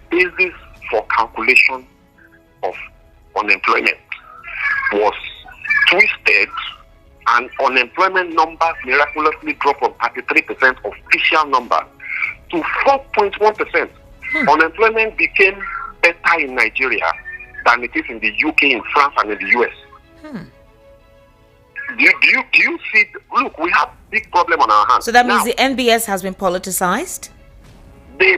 basis for calculation of unemployment was twisted, and unemployment numbers miraculously dropped from 33% official numbers to 4.1%. Unemployment became better in Nigeria than it is in the UK, in France, and in the US. Do you see? look, we have big problem on our hands. So that means Now, the NBS has been politicized? they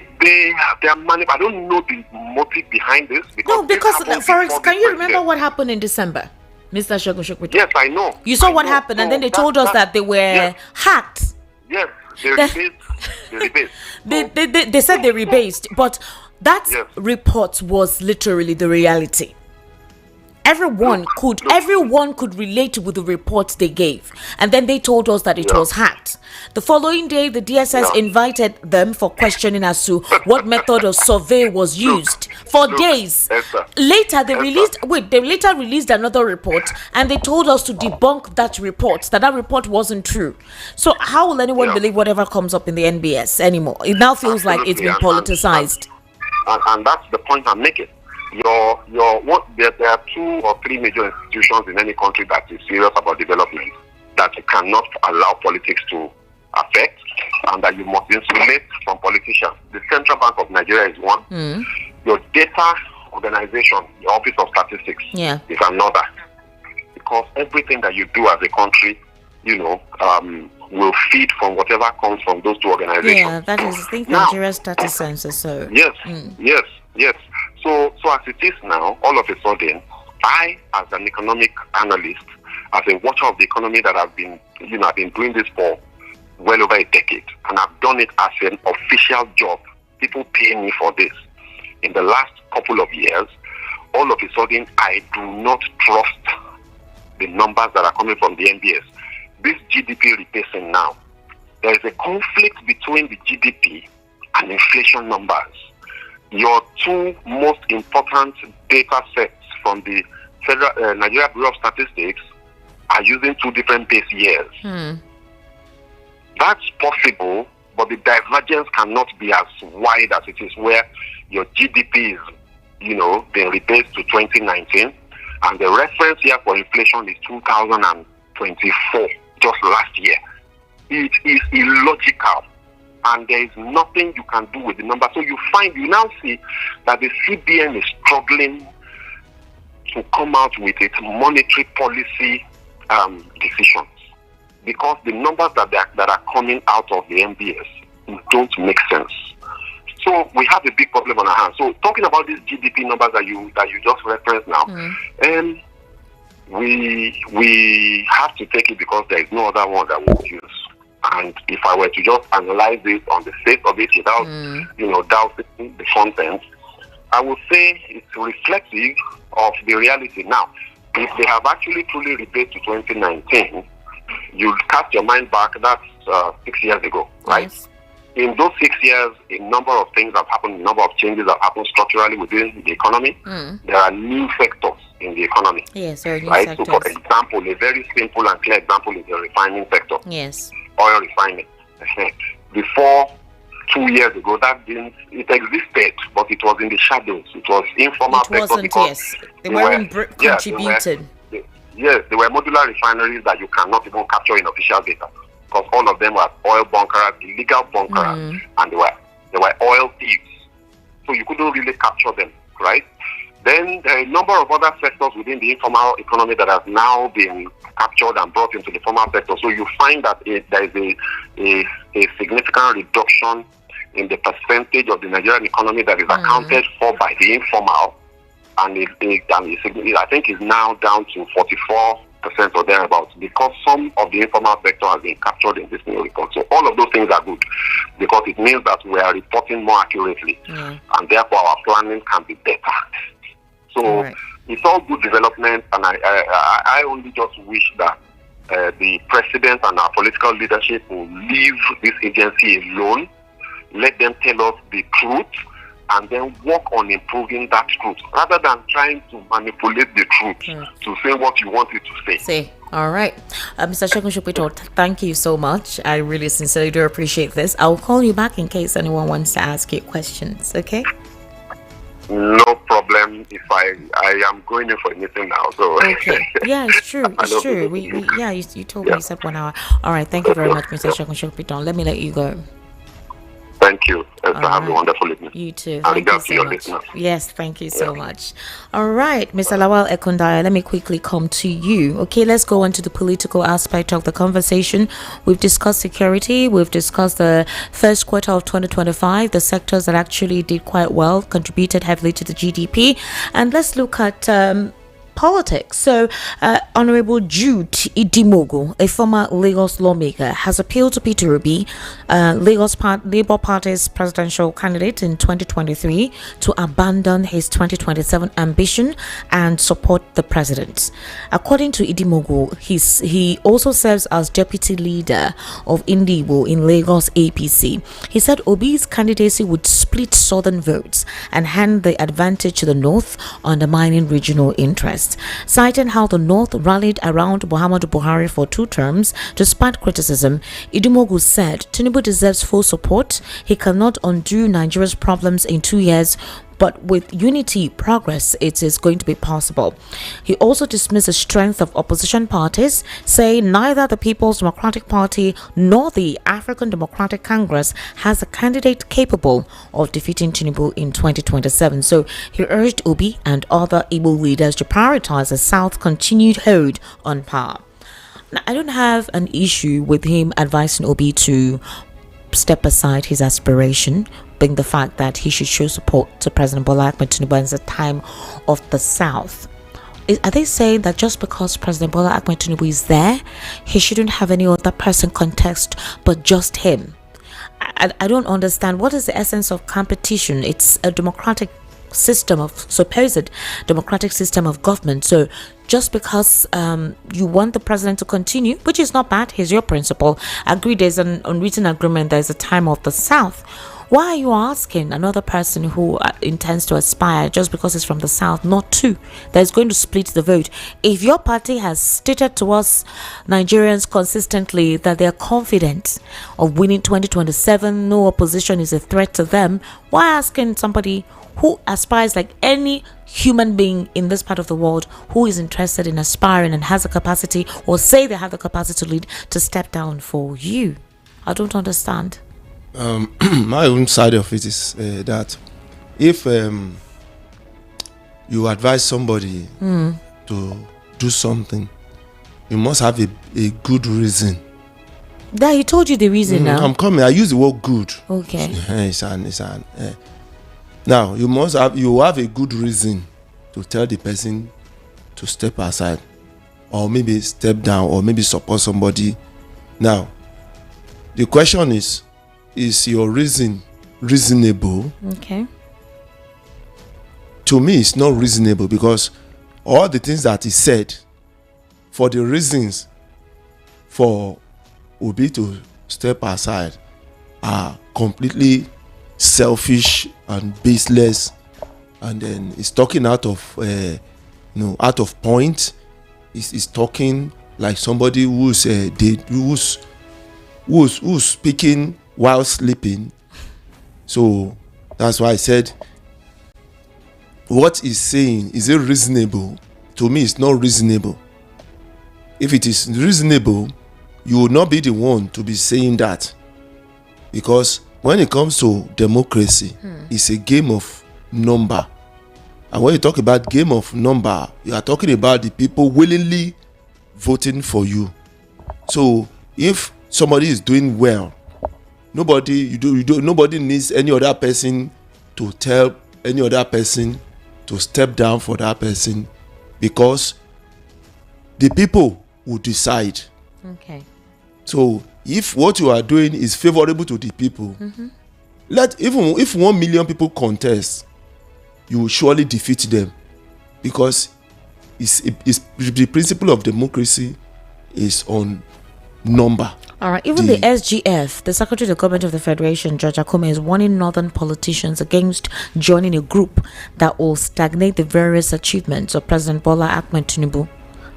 are I don't know the motive behind this. No, this because, happened for before can the you remember president. what happened in December? Mr. Shogun Shokpito? Yes, I know. You saw I what know. happened, and So then they told us that they were yes, hacked. yes, they The- rebased. They said they rebased, but that Yes. report was literally the reality. Everyone could relate with the report they gave, and then they told us that it Yeah. was hacked. The following day, the DSS Yeah. invited them for questioning as to what method of survey was used for days. Esther, Later, they Esther. later released another report, and they told us to debunk that report, that report wasn't true. So how will anyone Yeah. believe whatever comes up in the NBS anymore? It now feels like it's been Absolutely, politicized. and that's the point I'm making. There are 2 or 3 major institutions in any country that is serious about development that you cannot allow politics to affect, and that you must insulate from politicians. The Central Bank of Nigeria is one. Your data organization, your Office of Statistics, Yeah. is another. Because everything that you do as a country, will feed from whatever comes from those 2 organizations. Yeah, that is, I think, Now- Nigeria's status census. So Yes, yes. So as it is now, all of a sudden, I, as an economic analyst, as a watcher of the economy that I've been doing this for well over a decade, and I've done it as an official job. People pay me for this. In the last couple of years, all of a sudden, I do not trust the numbers that are coming from the NBS. This GDP rebasing now, there is a conflict between the GDP and inflation numbers. Your 2 most important data sets from the Federal Nigeria Bureau of Statistics are using 2 different base years. That's possible, but the divergence cannot be as wide as it is, where your GDP is, being rebased to 2019, and the reference year for inflation is 2024, just last year. It is illogical, and there is nothing you can do with the number. So you now see that the CBN is struggling to come out with its monetary policy decisions, because the numbers that are coming out of the NBS don't make sense. So we have a big problem on our hands. So talking about these GDP numbers that you just referenced now, we have to take it because there is no other one that we'll use. And if I were to just analyze it on the face of it without doubting the content, I would say it's reflective of the reality. Now, if they have actually truly rebased to 2019, you cast your mind back, that's 6 years ago, right? Yes. In those 6 years, a number of things have happened, a number of changes have happened structurally within the economy. There are new sectors in the economy. Yes, there are new right? sectors. So, for example, a very simple and clear example is the refining sector, Yes. oil refining. Before 2 years ago, it existed, but it was in the shadows. It was informal It sector wasn't, because yes. They weren't contributed. Yes, there were modular refineries that you cannot even capture in official data, because all of them were oil bunkers, illegal bunkers, and they were oil thieves. So you couldn't really capture them, right? Then there are a number of other sectors within the informal economy that have now been captured and brought into the formal sector. So you find that there is a significant reduction in the percentage of the Nigerian economy that is accounted for by the informal, and I think is now down to 44% or thereabouts, because some of the informal sector has been captured in this new report. So all of those things are good, because it means that we are reporting more accurately, and therefore our planning can be better. So it's all good development, and I only just wish that the president and our political leadership will leave this agency alone, let them tell us the truth, and then work on improving that truth, rather than trying to manipulate the truth to say what you want it to say. All right. Mr. Shogun Shokpito, thank you so much. I really sincerely do appreciate this. I'll call you back in case anyone wants to ask you questions, okay? No problem. If I am going in for a meeting now, so okay. Yeah, it's true. It's true. You told me you said 1 hour. All right. Thank you very much, Mr. Shogun Shokpito. Let me let you go. Thank you. All Have a right. wonderful evening. You too. And Thank you regards to so your much. listeners. Yes, thank you so much. All right, Mr. Lawal Ekundaya, let me quickly come to you. Okay, let's go on to the political aspect of the conversation. We've discussed security. We've discussed the first quarter of 2025, the sectors that actually did quite well, contributed heavily to the GDP. And let's look at politics. So, Honorable Jude Idimogo, a former Lagos lawmaker, has appealed to Peter Obi, Labour Party's presidential candidate in 2023, to abandon his 2027 ambition and support the president. According to Idimogo, he also serves as deputy leader of Indibo in Lagos APC. He said Obi's candidacy would split southern votes and hand the advantage to the north, undermining regional interests. Citing how the North rallied around Muhammadu Buhari for 2 terms, despite criticism, Idimogu said Tinubu deserves full support. He cannot undo Nigeria's problems in 2 years, but with unity, progress, it is going to be possible. He also dismissed the strength of opposition parties, saying neither the People's Democratic Party nor the African Democratic Congress has a candidate capable of defeating Tinubu in 2027. So he urged Obi and other Igbo leaders to prioritize the South's continued hold on power. Now, I don't have an issue with him advising Obi to step aside his aspiration, being the fact that he should show support to President Bola Ahmed Tinubu at the time of the South. Are they saying that just because President Bola Ahmed Tinubu is there, he shouldn't have any other person contest but just him? I don't understand. What is the essence of competition? It's a democratic system of supposed democratic system of government. So just because you want the president to continue, which is not bad, here's your principle. Agree there's an unwritten agreement, there's a time of the South. Why are you asking another person who intends to aspire just because he's from the South not to? That is going to split the vote. If your party has stated to us Nigerians consistently that they are confident of winning 2027, no opposition is a threat to them, why asking somebody who aspires like any human being in this part of the world who is interested in aspiring and has the capacity, or say they have the capacity to lead, to step down for you? I don't understand. My own side of it is that if you advise somebody to do something, you must have a good reason. That he told you the reason now. I'm coming. I use the word good. Okay. Now you have a good reason to tell the person to step aside, or maybe step down, or maybe support somebody. Now, the question is your reason reasonable? Okay. To me, it's not reasonable, because all the things that he said, for the reasons for Obi to step aside, are completely selfish and baseless, and then he's talking out of point. He's talking like somebody who's speaking while sleeping. So that's why I said, what he's saying, is it reasonable? To me, it's not reasonable. If it is reasonable, you will not be the one to be saying that, because when it comes to democracy, it's a game of number. And when you talk about game of number, you are talking about the people willingly voting for you. So if somebody is doing well, nobody needs any other person to tell any other person to step down for that person, because the people will decide. Okay. So if what you are doing is favorable to the people, even if 1 million people contest, you will surely defeat them, because it's the principle of democracy is on number. All right. Even the SGF, the Secretary of the Government of the Federation, George Akome, is warning northern politicians against joining a group that will stagnate the various achievements of President Bola Ahmed Tinubu.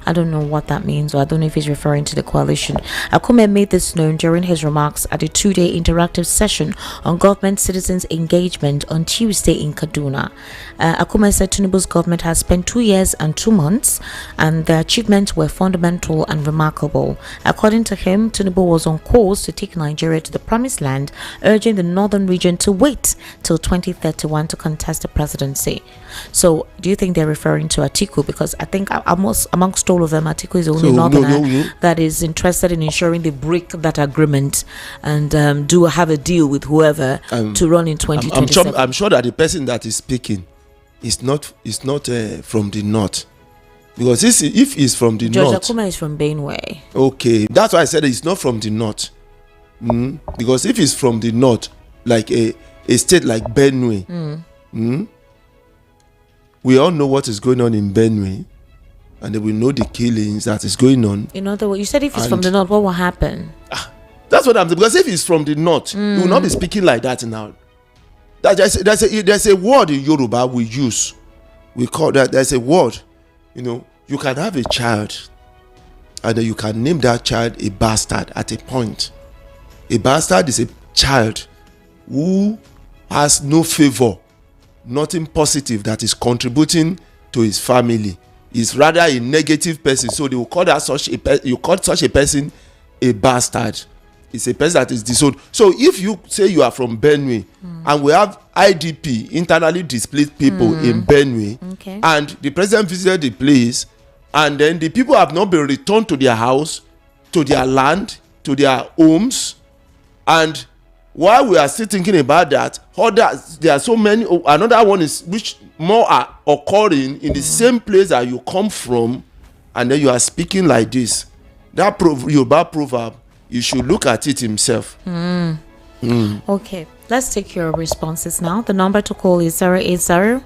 I don't know what that means, or I don't know if he's referring to the coalition. Akume made this known during his remarks at a 2-day interactive session on government citizens engagement on Tuesday in Kaduna. Akume said Tinubu's government has spent 2 years and 2 months, and the achievements were fundamental and remarkable. According to him, Tinubu was on course to take Nigeria to the promised land, urging the northern region to wait till 2031 to contest the presidency. So, do you think they're referring to Atiku? Because I think amongst all of them, Atiku is the only northerner that is interested in ensuring they break that agreement and do have a deal with whoever to run in 2027. I'm sure that the person that is speaking is not from the north, because if he's from the George north, Akuma is from Benue. Okay, that's why I said it's not from the north. Because if it's from the north, like a state like Benue, we all know what is going on in Benue, and they will know the killings that is going on. In other words, you said if it's from the north, what will happen? That's what I'm saying. Because if it's from the north, you will not be speaking like that now. There's a word in Yoruba we use. We call that. There's a word. You can have a child, and then you can name that child a bastard at a point. A bastard is a child who has no favor, nothing positive that is contributing to his family. Is rather a negative person. So they will call that you call such a person a bastard. It's a person that is disowned. So if you say you are from Benue, and we have IDP, internally displaced people in Benue, and the president visited the place, and then the people have not been returned to their house, to their land, to their homes, and while we are still thinking about that, there are so many. Another one is which more are occurring in the same place that you come from, and then you are speaking like this. That Yoruba proverb, you should look at it himself. Okay, let's take your responses now. The number to call is 080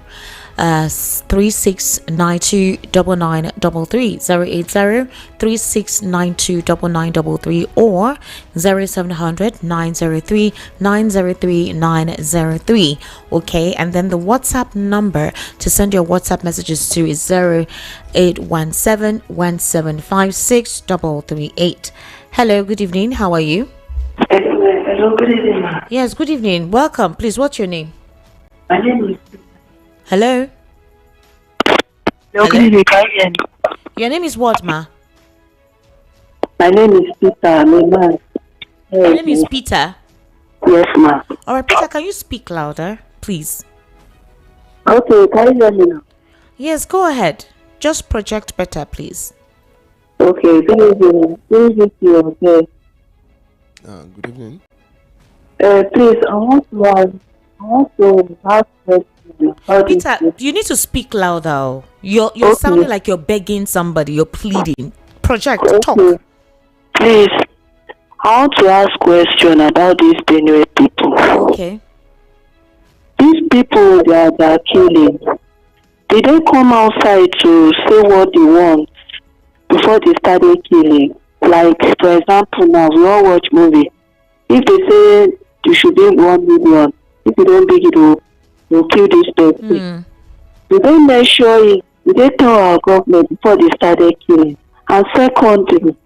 3692 9933, 080 3692 9933, or 0700 903 903 903. Okay, and then the WhatsApp number to send your WhatsApp messages to is 0817 1756 338. Hello, good evening. How are you? Hello, good evening, ma. Yes, good evening. Welcome. Please, what's your name? My name is... Hello? Hello, good evening, can you hear me? Your name is what, ma? My name is Peter, I'm a man. Your name is Peter? Yes, ma. Alright, Peter, can you speak louder, please? Okay, can you hear me now? Yes, go ahead. Just project better, please. Okay, good evening. Good evening, okay. Good evening. Please, I want to ask questions. Peter, you need to speak louder. You're Okay. sounding like you're begging somebody. You're pleading. Project, talk. Please, I want to ask question about these Benue people. Okay. These people that are killing, did they come outside to say what they want before they started killing? Like, for example, now we all watch movie. If they say you should bring 1 million, if you don't bring it, we'll kill this person. Do they measure it? Do they tell our government before they started killing? And secondly,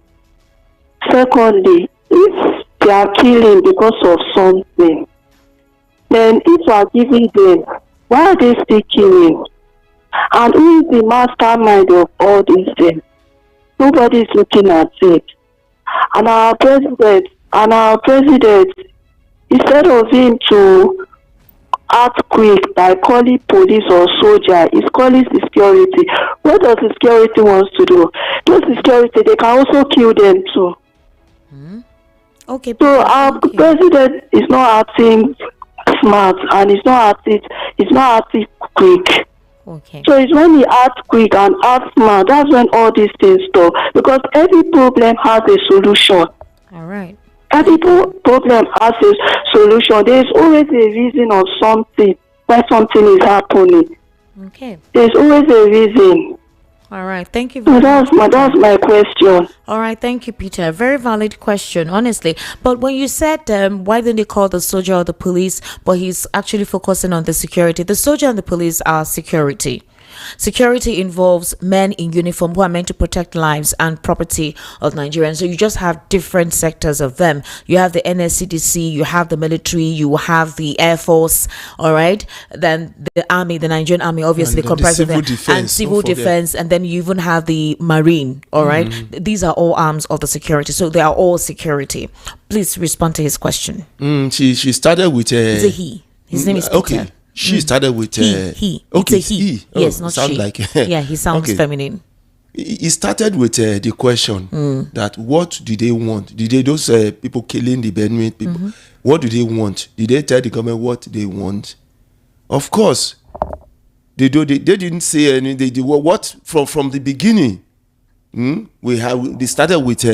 if they are killing because of something, then if we are giving them, why are they still killing? And who is the mastermind of all these things? Nobody is looking at it. And our president, instead of him to act quick by calling police or soldier, he's calling security. What does the security wants to do? Those security, they can also kill them too. Okay. So our president is not acting smart, and he's not acting quick. Okay. So it's when he acts quick and acts smart, that's when all these things stop. Because every problem has a solution. All right. Every problem has a solution. There is always a reason or something why something is happening. Okay. There's always a reason. All right. Thank you So very much. that's my question. All right, thank you, Peter. Very valid question, honestly. But when you said, why didn't they call the soldier or the police, but he's actually focusing on the security. The soldier and the police are security. Security involves men in uniform who are meant to protect lives and property of Nigerians. So you just have different sectors of them. You have the NSCDC, you have the military, you have the Air Force, all right? Then the army, the Nigerian army, obviously comprised of civil them, defense, and civil defense, and then you even have the marine, all right? These are all arms of the security. So they are all security. Please respond to his question. She started with It's a he. His name is Peter. okay. She started with He. Okay, It's a he. Oh, Yes, not sound she. like Yeah, he sounds okay. feminine. He started with the question that what do they want? Did they those people killing the Benue people? What do they want? Did they tell the government what they want? Of course, they didn't say anything. They did what from the beginning. They started with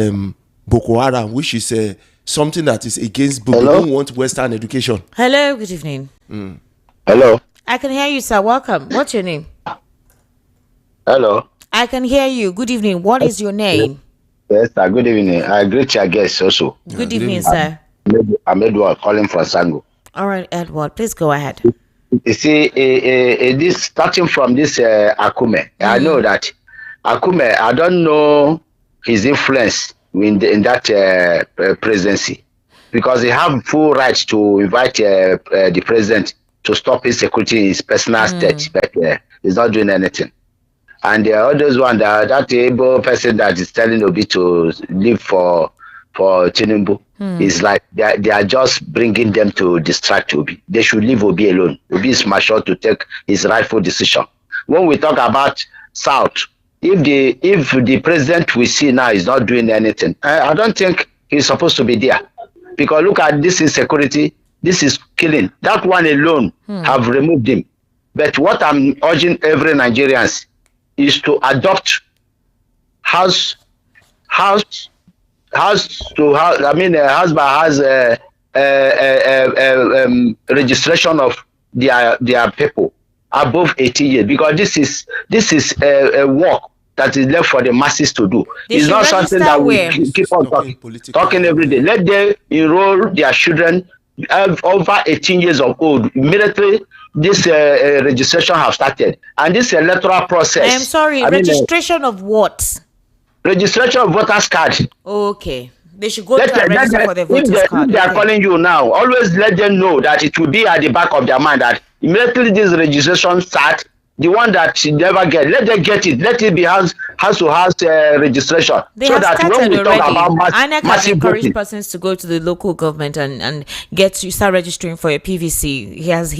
Boko Haram, which is something that is against. But we don't want Western education. Hello, good evening. Hello. I can hear you, sir. Welcome. What's your name? Hello. I can hear you. Good evening. What is your name? Yes, sir. Good evening. I greet your guests also. Good evening, sir. I'm Edward calling from Sango. All right, Edward, please go ahead. You see, this starting from this Akume, I know that Akume, I don't know his influence in that presidency, because he have full right to invite the president to stop insecurity in his personal state, but he's not doing anything. And the others one, that able person that is telling Obi to leave for Tinubu is like they are just bringing them to distract Obi. They should leave Obi alone. Obi is mature to take his rightful decision. When we talk about South, if the president we see now is not doing anything, I don't think he's supposed to be there, because look at this insecurity. This is killing. That one alone have removed him. But what I'm urging every Nigerians is to adopt house by registration of their people above 18 years, because this is a work that is left for the masses to do. It's not something that we keep on talking every day. Let them enroll their children over 18 years of old. Immediately, this registration have started, and this electoral process. I am sorry. Registration of what? Registration of voters card. Okay. They should go to register for their voters card. If they are calling you now, always let them know that it will be at the back of their mind that immediately this registration start, the one that you never get, let them get it. Let it be house to house registration. They so have that started when we already. talk about INEC has massive encouraged voting, persons to go to the local government and start registering for a PVC. He has.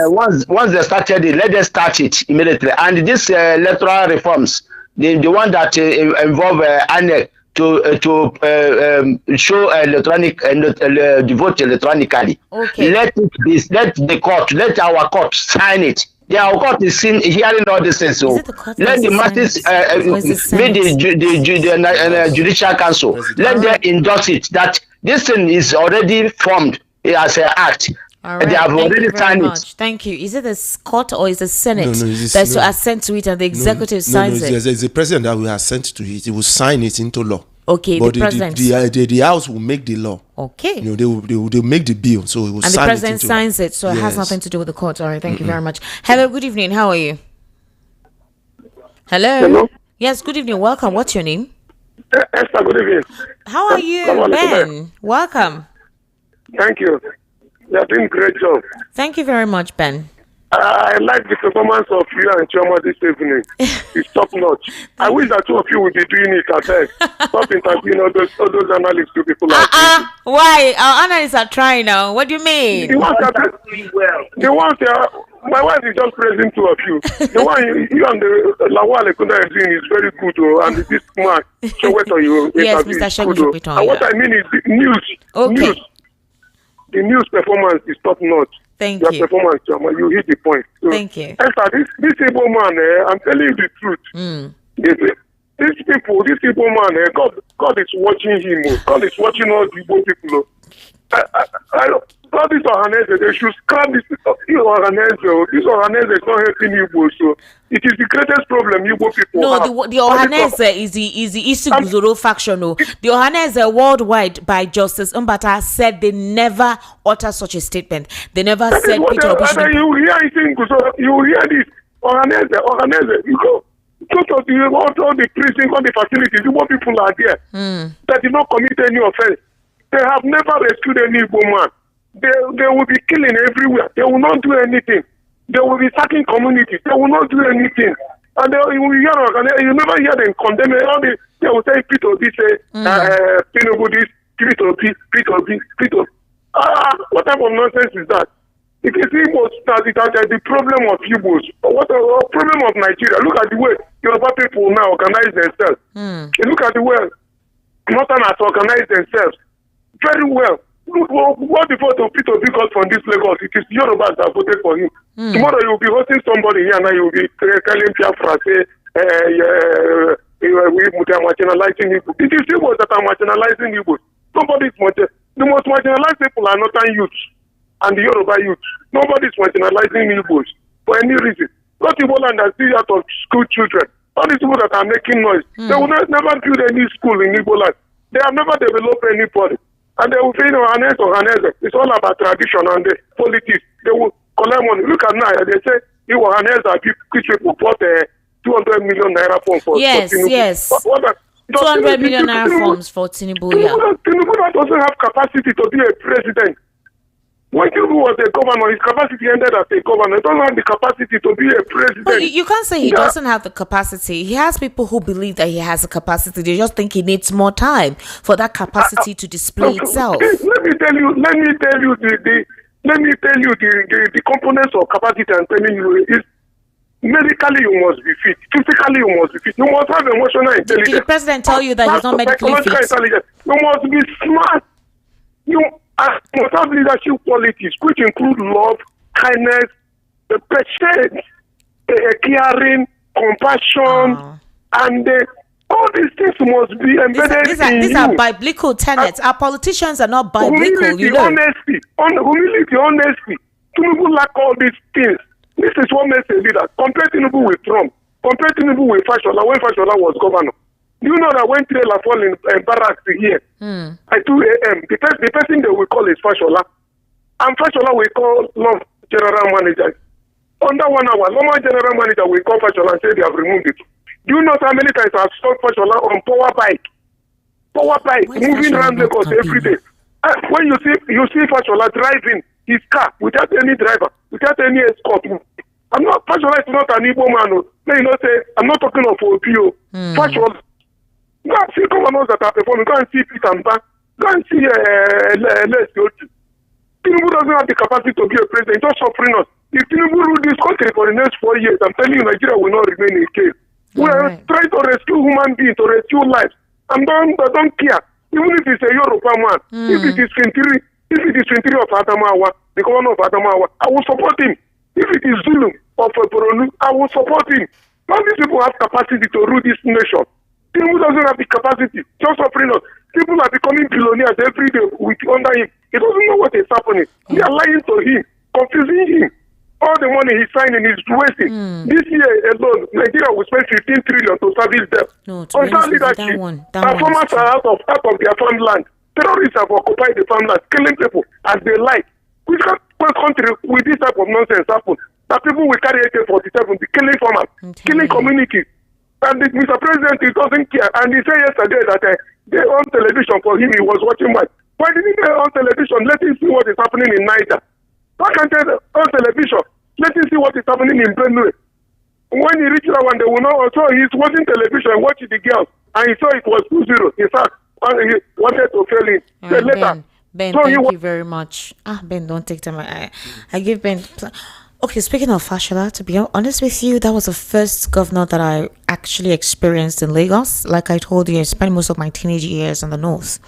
once they started it, let them start it immediately. And this electoral reforms, the one that involve INEC to show electronic the vote electronically. Okay. Let the court, let our court sign it. Our court is hearing all these things. So let the masses make the judicial council. Let them endorse it that this thing is already formed as an act. All right. They have Thank already you very signed much. it. Thank you. Is it the court or is the Senate it's that's to assent to it and the executive signs it? There's a president that will assent to it. He will sign it into law. Okay, but the president. The House will make the law. Okay. They will make the bill, so it will And the sign president it into signs it, so it has nothing to do with the court. All right, thank you very much. Hello, good evening. How are you? Hello. Hello. Yes, good evening. Welcome. What's your name? Esther, good evening. How are you, Ben? Welcome. Thank you. You are doing great job. Thank you very much, Ben. I like the performance of you and Choma this evening. It's top notch. I wish that two of you would be doing it at best. Stop interviewing all those analysts to people like Why? Our analysts are trying now. What do you mean? the ones my wife is just praising two of you. The one you and the Lawal Ekunda is doing is very good, and this man, Soweto, you Yes, Mr. Shegun Soweto, and what I mean is the news. Okay. News. The news performance is top notch. Thank Your you. performance, Choma, you hit the point. So, Thank you. Esther, this Igbo man, I'm telling you the truth. These people, man, God is watching him. God is watching all the Igbo people. All this Ohanese, they should scrap this Ohanese. This Ohanese is not helping Igbo, so it is the greatest problem Igbo people have. No, the Ohanese is the Isiguzoro faction. No. The Ohanese worldwide by Justice Mbata said they never utter such a statement. They never said Peter Obi should. You hear it in Guzoro, you hear this. Organize. You go to all the prison, all the facilities. Igbo people are there that did not commit any offense. They have never rescued any Igbo man. They will be killing everywhere. They will not do anything. They will be sacking communities. They will not do anything. And you never hear them condemn all the. They will say Peter this, Tinubu this, Peter. What type of nonsense is that? It is Igbos that it has the problem of Igbos. What the problem of Nigeria? Look at the way Yoruba people now organize themselves. You look at the way Northerners organize themselves very well. Look, what the vote of Peter because from this Lagos, it is Yorubas that voted for him. Tomorrow you will be hosting somebody here and you will be telling Biafra, say, we are marginalizing Igbo. It is Igbos that are marginalizing Igbo. The most marginalized people are Northern youth and the Yoruba youth. Nobody is marginalizing Igbos for any reason. Not Igbo land that see out of school children. All these people that are making noise, they will never build any school in Igbo land. They have never developed anybody. And they will say, it's all about tradition and the politics. They will collect money. Look at now, they say, which people bought 200 million naira forms for Tinubu. Yes. 200 million naira forms for Tinubu, Tinubu doesn't have capacity to be a president. When Tinubu was a governor, his capacity ended as a governor. He doesn't have the capacity to be a president. But you can't say he doesn't have the capacity. He has people who believe that he has the capacity. They just think he needs more time for that capacity to display itself. Let me tell you the components of capacity. I'm telling you is medically you must be fit, physically you must be fit. You must have emotional intelligence. Did the president tell you that he's not medically fit? Intelligence. You must be smart. You must have leadership qualities, which include love, kindness, patience, caring, compassion, and all these things must be embedded in these are biblical tenets. Our politicians are not biblical, humility, honesty. Tinubu lack all these things. This is what makes a leader. Compare Tinubu with Trump. Compare Tinubu with Fashola when Fashola was governor. Do you know that when trailer fall in barracks here at 2 a.m., the person they will call is Fashola. And Fashola will call Long general manager. Under 1 hour, Long general manager will call Fashola and say they have removed it. Do you know how many times I've saw Fashola on power bike? Moving around Lagos every day. When you see Fashola driving his car without any driver, without any escort. Fashola is not an Igbo man. May you not say, I'm not talking of OPO. Fashola. Go and see governors that are performing. Go and see Peter Mba. Go and see Leslie. Tinubu doesn't have the capacity to be a president. He's just suffering us. If Tinubu rule this country for the next 4 years, I'm telling you, Nigeria will not remain in case. We are trying to rescue human beings, to rescue lives. I don't care. Even if it's a Yoruba man, if it is 23 of Adamawa, the governor of Adamawa, I will support him. If it is Zulu of Boronu, I will support him. All these people have capacity to rule this nation. Tinubu doesn't have the capacity. Just suffering us. People are becoming billionaires every day under him. He doesn't know what is happening. They are lying to him, confusing him. All the money he's signing is wasting. This year alone, Nigeria will spend 15 trillion to service them. No, to be honest, that one farmers are out of their farmland. Terrorists have occupied the farmland, killing people as they like. Which country with this type of nonsense happen? That people will carry AK-47, be killing farmers, killing communities. And Mr. President, he doesn't care. And he said yesterday that they on television for him, he was watching match. Why didn't they on television? Let him see what is happening in Niger. Why can't they on television? Let him see what is happening in Benue. When he reached that one, they will know. So he's watching television, watching the girls, and he saw it was 2-0. He wanted to fail him. Right, Ben, thank you very much. Ben, don't take time. I give Ben. Okay, speaking of Fashola, to be honest with you, that was the first governor that I actually experienced in Lagos. Like I told you, I spent most of my teenage years in the north,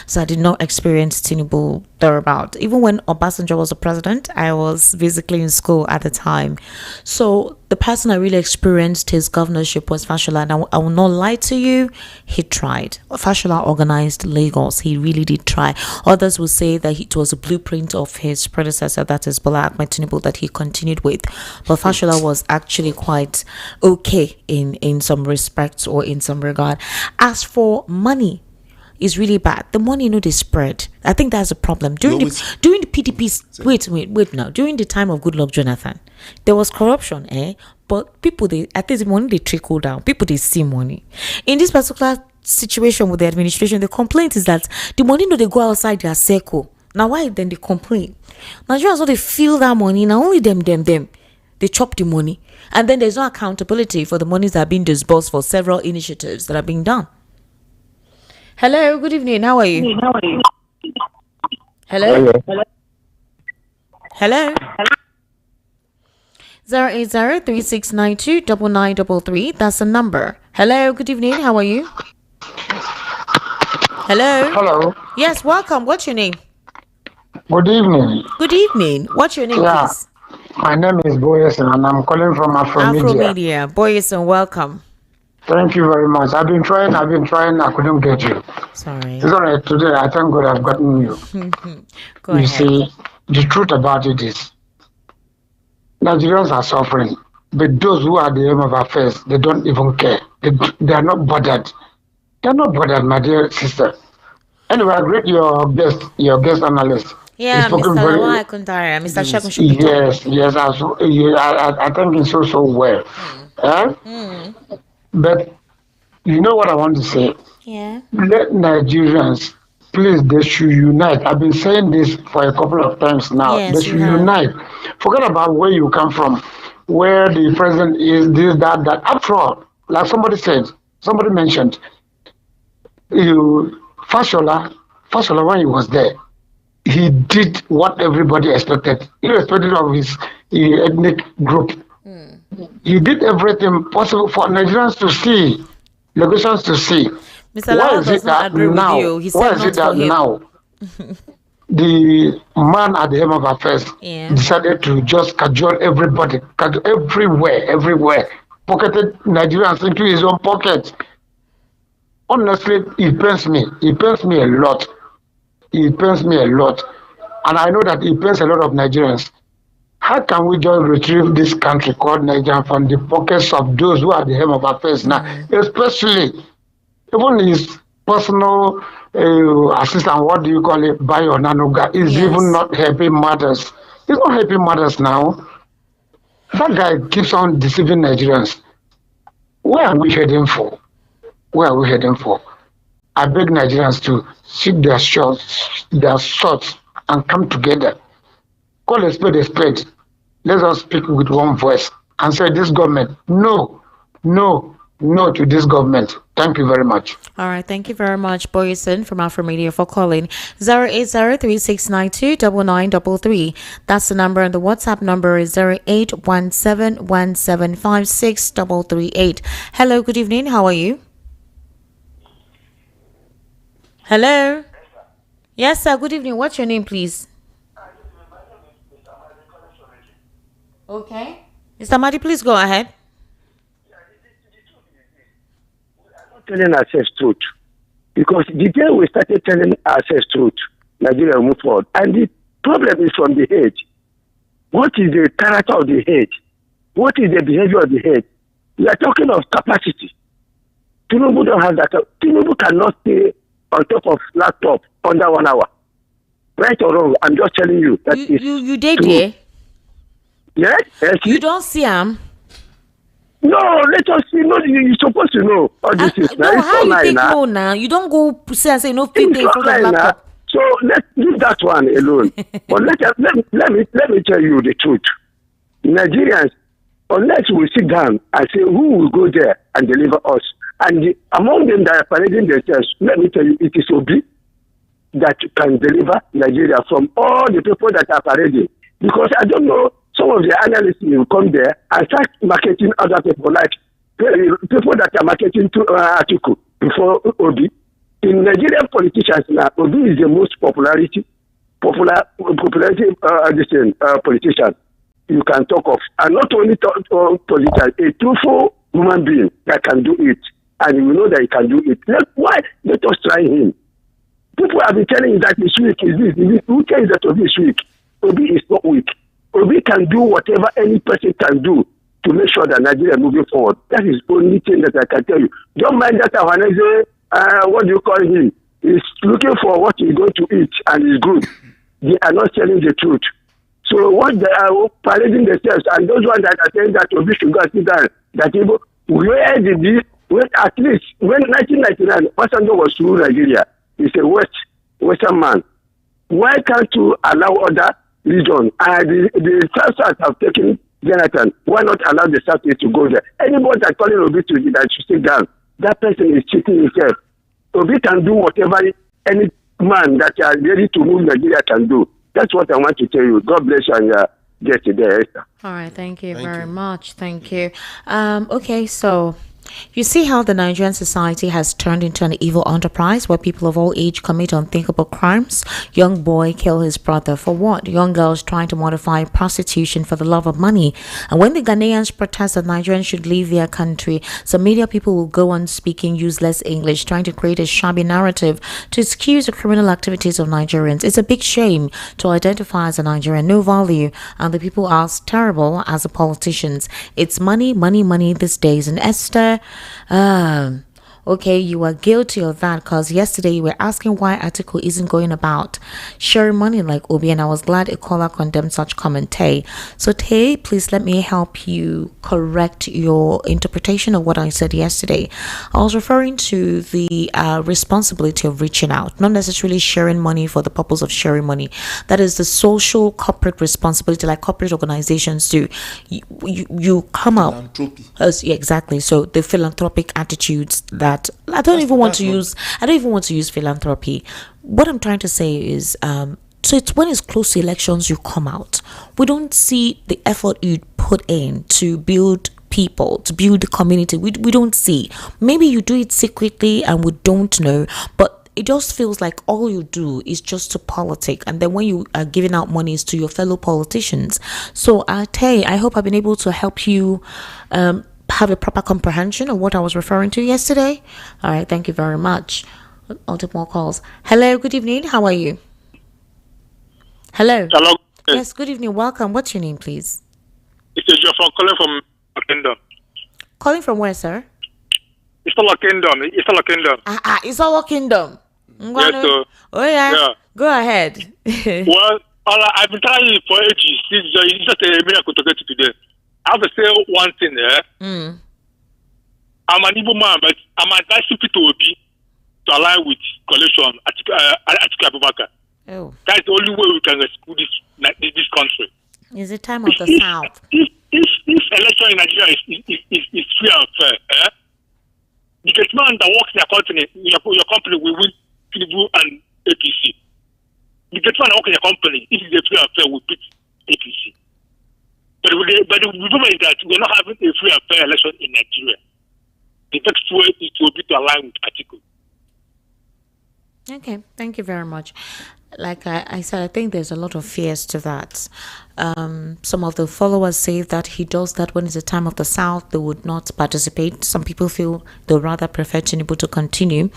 so I did not experience Tinubu thereabout. Even when Obasanjo was the president, I was basically in school at the time. So the person I really experienced his governorship was Fashola, and I will not lie to you, he tried. Fashola organized Lagos. He really did try. Others will say that it was a blueprint of his predecessor, that is Bola Ahmed Tinubu, that he continued with. But Fashola was actually quite okay in some respects or in some regard. As for money, is really bad. The money, they spread. I think that's a problem. During the PDP's wait now. During the time of Goodluck Jonathan, there was corruption, But people, at least the money they trickle down. People they see money. In this particular situation with the administration, the complaint is that the money no they go outside their circle. Now why then they complain? Nigerians so they feel that money. Now only them. They chop the money. And then there's no accountability for the monies that are being disbursed for several initiatives that are being done. Hello, good evening. How are you? Hello? Hello? 08036929933. That's the number. Hello, good evening. How are you? Hello? Hello. Yes, welcome. What's your name? Good evening. Good evening. What's your name, please? My name is Boyeson and I'm calling from Afromedia. Boyeson, welcome. Thank you very much. I've been trying, I couldn't get you. Sorry. It's all right. Today, I thank God I've gotten you. Go ahead. See, the truth about it is, Nigerians are suffering, but those who are the aim of affairs, they don't even care. They are not bothered. They are not bothered, my dear sister. Anyway, I greet your guest analyst. Yeah, Mr. Lawal Kuntara, Mr. Shekun Yes, I think him so well. But you know what I want to say? Yeah. Let Nigerians, please, they should unite. I've been saying this for a couple of times now. Yes, they should unite. Forget about where you come from, where the president is, this, that. After all, like somebody mentioned, Fashola, when he was there, he did what everybody expected, irrespective of his ethnic group. He did everything possible for Nigerians to see, Lagosians to see. Mr. Lawal does not agree with you. He said not for him. Now the man at the helm of affairs decided to just cajole everybody, everywhere, pocketed Nigerians into his own pocket. Honestly, it pains me. It pains me a lot. It pains me a lot. And I know that it pains a lot of Nigerians. How can we just retrieve this country called Nigeria from the pockets of those who are the helm of affairs now? Especially, even his personal assistant, what do you call it, Bayo Nanuga, is even not helping matters. He's not helping matters now. That guy keeps on deceiving Nigerians. Where are we heading for? Where are we heading for? I beg Nigerians to seek their swords and come together. Call a spade a spade. Let us speak with one voice and say this government, no to this government. Thank you very much. All right, thank you very much, Boyson from Afromedia for calling 08036929933. That's the number, and the WhatsApp number is 0817175638. Hello, good evening. How are you? Hello. Yes, sir. Good evening. What's your name, please? Okay. Mr. Madi, please go ahead. Telling ourselves truth, because the day we started telling ourselves truth, Nigeria will move forward. And the problem is from the head. What is the character of the head? What is the behavior of the head? We are talking of capacity. Tinubu don't have that. Tinubu cannot stay on top of laptop under 1 hour. Right or wrong? I'm just telling you that you did there. Yes? You don't see him. No, let us see. No, you're supposed to know all this is. No, how you take no now? You don't go say and say no. Fit there for the laptop. So let's leave that one alone. But let me tell you the truth. Nigerians, unless we sit down and say who will go there and deliver us, and among them that are parading themselves, let me tell you, it is Obi that can deliver Nigeria from all the people that are parading. Because I don't know, some of the analysts will come there and start marketing other people, like people that are marketing to Atiku before Obi. In Nigerian politicians now, Obi is the most popularity politician you can talk of. And not only politician, a truthful human being that can do it. And you know that he can do it. Why? Let us try him. People have been telling you that he's weak. Who tells that Obi is weak? Obi is not weak. Obi can do whatever any person can do to make sure that Nigeria is moving forward. That is the only thing that I can tell you. Don't mind that Awanese, what do you call him? He's looking for what he's going to eat and it's good. They are not telling the truth. So what they are parading themselves, and those ones that are saying that Obi should go and sit down, that people, where did this, when at least, when 1999, Obasanjo was through Nigeria, he's a Western man. Why can't you allow other regions? The South have taken Jonathan. Why not allow the South to go there? Anybody that calling Obi to that should sit down. That person is cheating himself. Obi can do whatever any man that are ready to move Nigeria can do. That's what I want to tell you. God bless you and get you there, Esther. All right, thank you very much. Thank you. Okay, so you see how the Nigerian society has turned into an evil enterprise where people of all age commit unthinkable crimes. Young boy kill his brother for what? Young girls trying to modify prostitution for the love of money. And when the Ghanaians protest that Nigerians should leave their country, some media people will go on speaking useless English, trying to create a shabby narrative to excuse the criminal activities of Nigerians. It's a big shame to identify as a Nigerian, no value, and the people are as terrible as the politicians. It's money, money, money these days. And Esther, okay, you are guilty of that because yesterday you were asking why Atiku isn't going about sharing money like Obi, and I was glad a caller condemned such comment. Tay, so Tay, please let me help you correct your interpretation of what I said yesterday. I was referring to the responsibility of reaching out, not necessarily sharing money for the purpose of sharing money. That is the social corporate responsibility, like corporate organizations do. You come out, yeah, exactly. So the philanthropic attitudes that I don't even want to use philanthropy. What I'm trying to say is so it's when it's close to elections you come out. We don't see the effort you put in to build people, to build the community. We don't see. Maybe you do it secretly and we don't know, but it just feels like all you do is just to politic, and then when you are giving out monies to your fellow politicians. So Tay, I hope I've been able to help you have a proper comprehension of what I was referring to yesterday. All right, thank you very much. I'll take more calls. Hello, good evening. How are you? Hello. Hello. Yes, good evening. Welcome. What's your name, please? It's a Joe calling from Kingdom. Calling from where, sir? It's all Kingdom. It's all Kingdom. It's all Kingdom. Yes, sir. Oh yeah. Go ahead. Well, I've been trying for ages. It's just a miracle to get to today. I have to say one thing there. I'm an Igbo man, but I'm advising people to align with coalition at Abubakar. Oh. That's the only way we can rescue this country. Is it time of the South? If election in Nigeria is free and fair, the man that works in your company will win Tinubu and APC. The man that works in your company, if it's a free and fair, will beat APC. But the problem is that we're not having a free and fair election in Nigeria. The next way is to be to align with Atiku. Okay, thank you very much. Like I said, I think there's a lot of fears to that. Some of the followers say that he does that when it's a time of the South, they would not participate. Some people feel they'd rather prefer Tinubu to continue.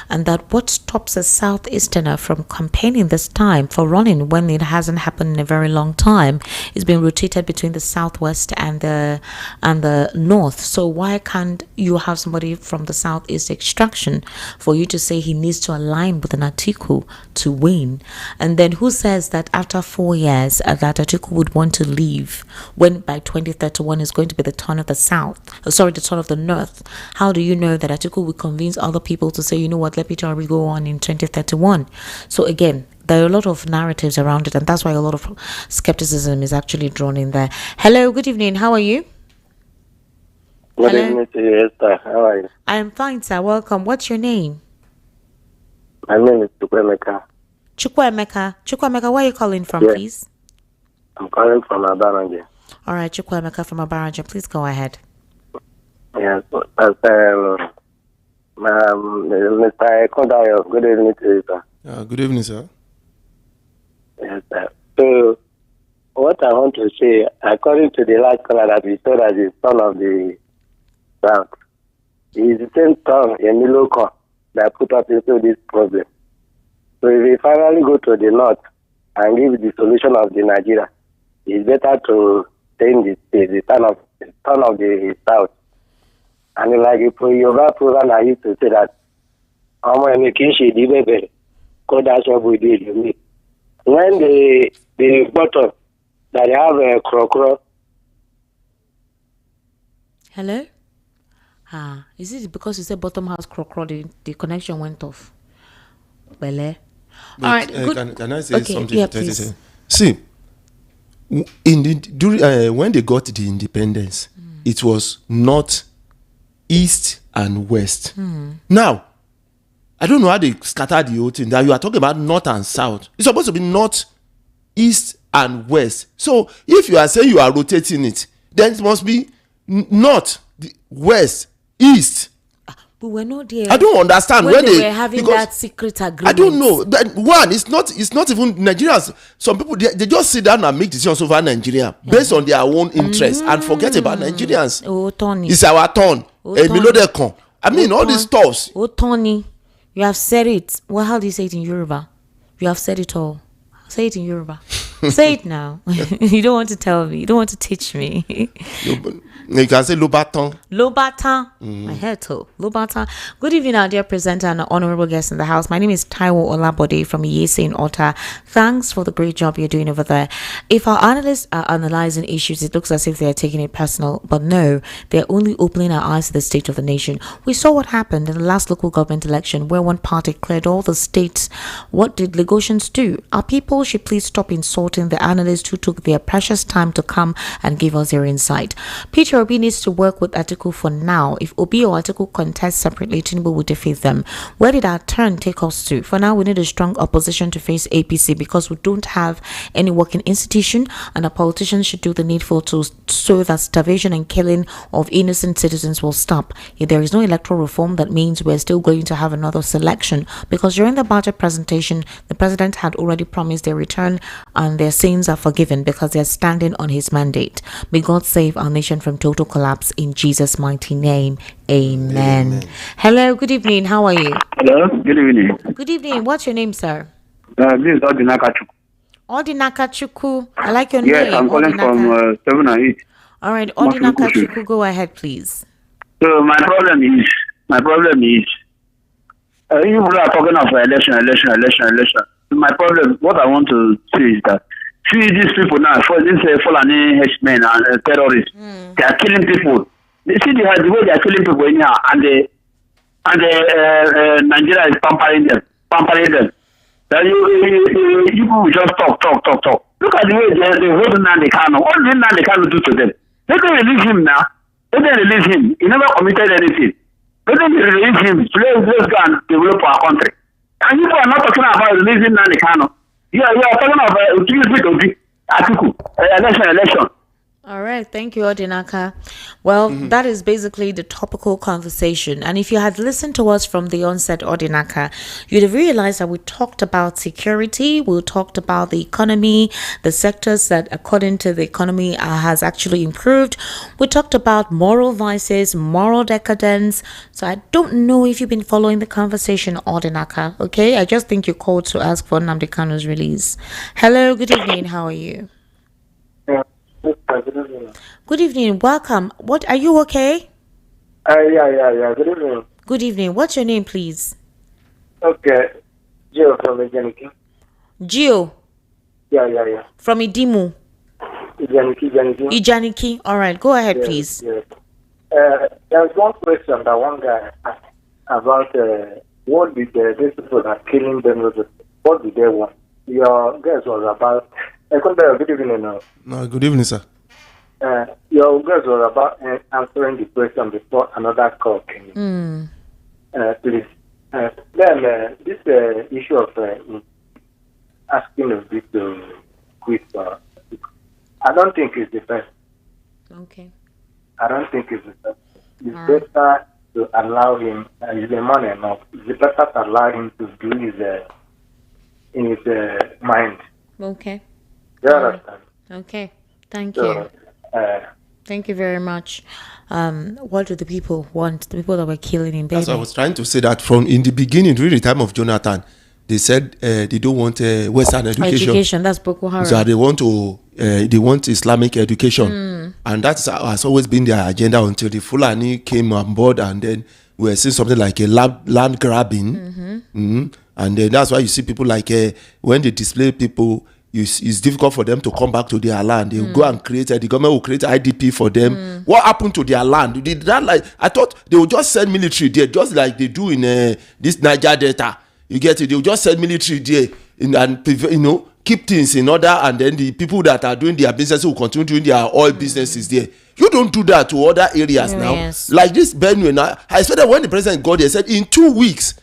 And that what stops a Southeasterner from campaigning this time for running when it hasn't happened in a very long time is being rotated between the Southwest and the North. So why can't you have somebody from the Southeast extraction for you to say he needs to align with an Atiku to win? And then who says that after 4 years that Atiku would want to leave when by 2031 is going to be the turn of the the turn of the North? How do you know that Atiku will convince other people to say, you know what, let Peter Obi go on in 2031? So again, there are a lot of narratives around it, and that's why a lot of skepticism is actually drawn in there. Hello, good evening. How are you? Good evening to you, Esther. How are you? I am fine, sir. Welcome. What's your name? My name is Chukwemeka. Chukwemeka, where are you calling from, please? I'm calling from Abaranja. All right, Chukwemeka from Abaranja. Please go ahead. Yes, Mr. Kodayo, good evening to you, sir. Good evening, sir. Yes, sir. So, what I want to say, according to the last caller that we saw as the son of the South, he is the same son, Emilio Kon, that put us into this problem. So if we finally go to the North and give the solution of the Nigeria, it's better to stay in the turn of the South. And like if Yoruba program, I used to say that, when the bottom that they have a crocodile. Hello? Is it because you said bottom house crocodile, the connection went off? Well, all right. Good. Can I say something? Yeah, please. See, when they got the independence, it was north, east, and west. Now, I don't know how they scattered the whole thing. That you are talking about north and south. It's supposed to be north, east, and west. So if you are saying you are rotating it, then it must be north, west, east. We were not there. I don't understand when they were having that secret agreement. I don't know. One, it's not even Nigerians. Some people they just sit down and make decisions over Nigeria based on their own interests and forget about Nigerians. Oh, Tony. It's our turn. I mean, all these stuffs. Oh, Tony, you have said it. Well, how do you say it in Yoruba? You have said it all. Say it in Yoruba. Say it now. You don't want to tell me. You don't want to teach me. You can say Lobatan. Lobatan. I heard to. Lobatan. Good evening, our dear presenter and honorable guest in the house. My name is Taiwo Olabode from Iyese in Ota. Thanks for the great job you're doing over there. If our analysts are analyzing issues, it looks as if they're taking it personal. But no, they're only opening our eyes to the state of the nation. We saw what happened in the last local government election where one party cleared all the states. What did Lagosians do? Our people should please stop insulting the analysts who took their precious time to come and give us their insight. Peter Obi needs to work with Atiku for now. If Obi or Atiku contest separately, Tinubu will defeat them. Where did our turn take us to? For now, we need a strong opposition to face APC because we don't have any working institution, and our politicians should do the needful so that starvation and killing of innocent citizens will stop. If there is no electoral reform, that means we're still going to have another selection, because during the budget presentation, the president had already promised their return and their sins are forgiven because they're standing on his mandate. May God save our nation from total collapse in Jesus' mighty name. Amen. Hello, good evening. How are you? Hello, good evening. Good evening. What's your name, sir? This is Odinaka Chukwu. Odinaka Chukwu. I like your name. Yes, I'm calling Odinaka. from 7 and 8. All right, Odinaka Chukwu, go ahead, please. So my problem is, you are talking of election. My problem, what I want to say is that, see these people now, for this Fulani henchmen and terrorists, they are killing people. You see the way they are killing people in here, and Nigeria is pampering them. Then you will just talk. Look at the way they hold Nnamdi Kanu. What did Nnamdi Kanu do to them? Let them release him now. He never committed anything. Let them release him. Let's go and develop our country. And you are not talking about releasing Nnamdi Kanu. You are talking about election. All right, thank you, Odinaka. Well, that is basically the topical conversation. And if you had listened to us from the onset, Odinaka, you'd have realized that we talked about security, we talked about the economy, the sectors that, according to the economy, has actually improved. We talked about moral vices, moral decadence. So I don't know if you've been following the conversation, Odinaka. Okay, I just think you called to ask for Nnamdi Kanu's release. Hello, good evening. How are you? Good evening. Welcome. What are you okay? Yeah. Good evening. Good evening. What's your name, please? Okay. Gio from Ijaniki. Gio? Yeah. From Idimu? Ijaniki. All right. Go ahead, please. Yes. There's one question that one guy asked about what did these people that are killing them, what did they want? Your guess was about... Good evening. No, good evening, sir. Your guys were about answering the question before another call came in. Please. Then this issue of asking a bit to quit, I don't think it's the best. Okay. I don't think it's the best. It's better to allow him, he's a man enough, it's better to allow him to do in his mind. Okay. You understand? Okay. Thank you. Thank you very much. What do the people want? The people that were killing him, baby? That's what I was trying to say, that from in the beginning, during the time of Jonathan, they said they don't want Western education. That's Boko Haram. So they want Islamic education. And that has always been their agenda until the Fulani came on board, and then we were seeing something like a land grabbing. And then that's why you see people like when they display people it's difficult for them to come back to their land. They go and the government will create IDP for them. What happened to their land? Did that, like, I thought they would just send military there, just like they do in this Niger Delta. You get it? They will just send military there and keep things in order, and then the people that are doing their business will continue doing their oil businesses there. You don't do that to other areas now. Yes. Like this Benue now. I expected when the president got there, said in 2 weeks,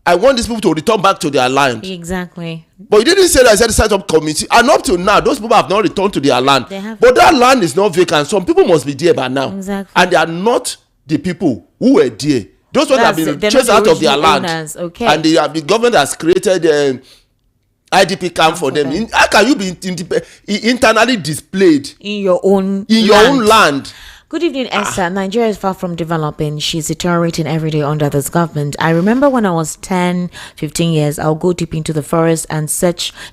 I want these people to return back to their land. Exactly. But he didn't say that. He said set up committee. And up till now, those people have not returned to their land. But that land is not vacant. Some people must be there by now. Exactly. And they are not the people who were there. Those ones have been chased out of their land. Okay. And the government has created IDP camp for them. How can you be internally displayed in your own land? Good evening, Esther. Nigeria is far from developing. She's deteriorating every day under this government. I remember when I was 10, 15 years, I'll go deep into the forest and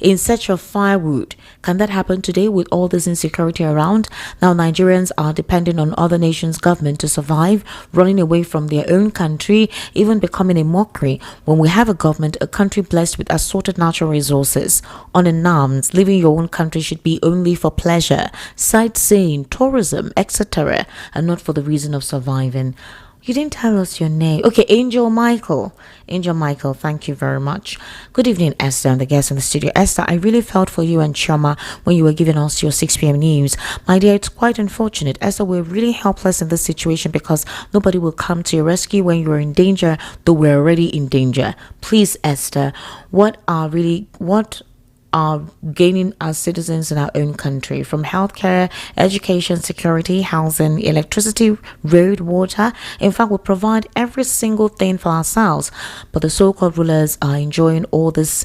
in search of firewood. Can that happen today with all this insecurity around? Now Nigerians are depending on other nations' government to survive, running away from their own country, even becoming a mockery. When we have a government, a country blessed with assorted natural resources, unannounced, leaving your own country should be only for pleasure, sightseeing, tourism, etc., and not for the reason of surviving. You didn't tell us your name. Okay, Angel Michael, thank you very much. Good evening, Esther, and the guest in the studio. Esther, I really felt for you and Choma when you were giving us your 6 p.m. news. My dear, it's quite unfortunate. Esther, we're really helpless in this situation because nobody will come to your rescue when you're in danger, though we're already in danger. Please, Esther, what are gaining as citizens in our own country, from healthcare, education, security, housing, electricity, road, water. In fact, we provide every single thing for ourselves, but the so-called rulers are enjoying all this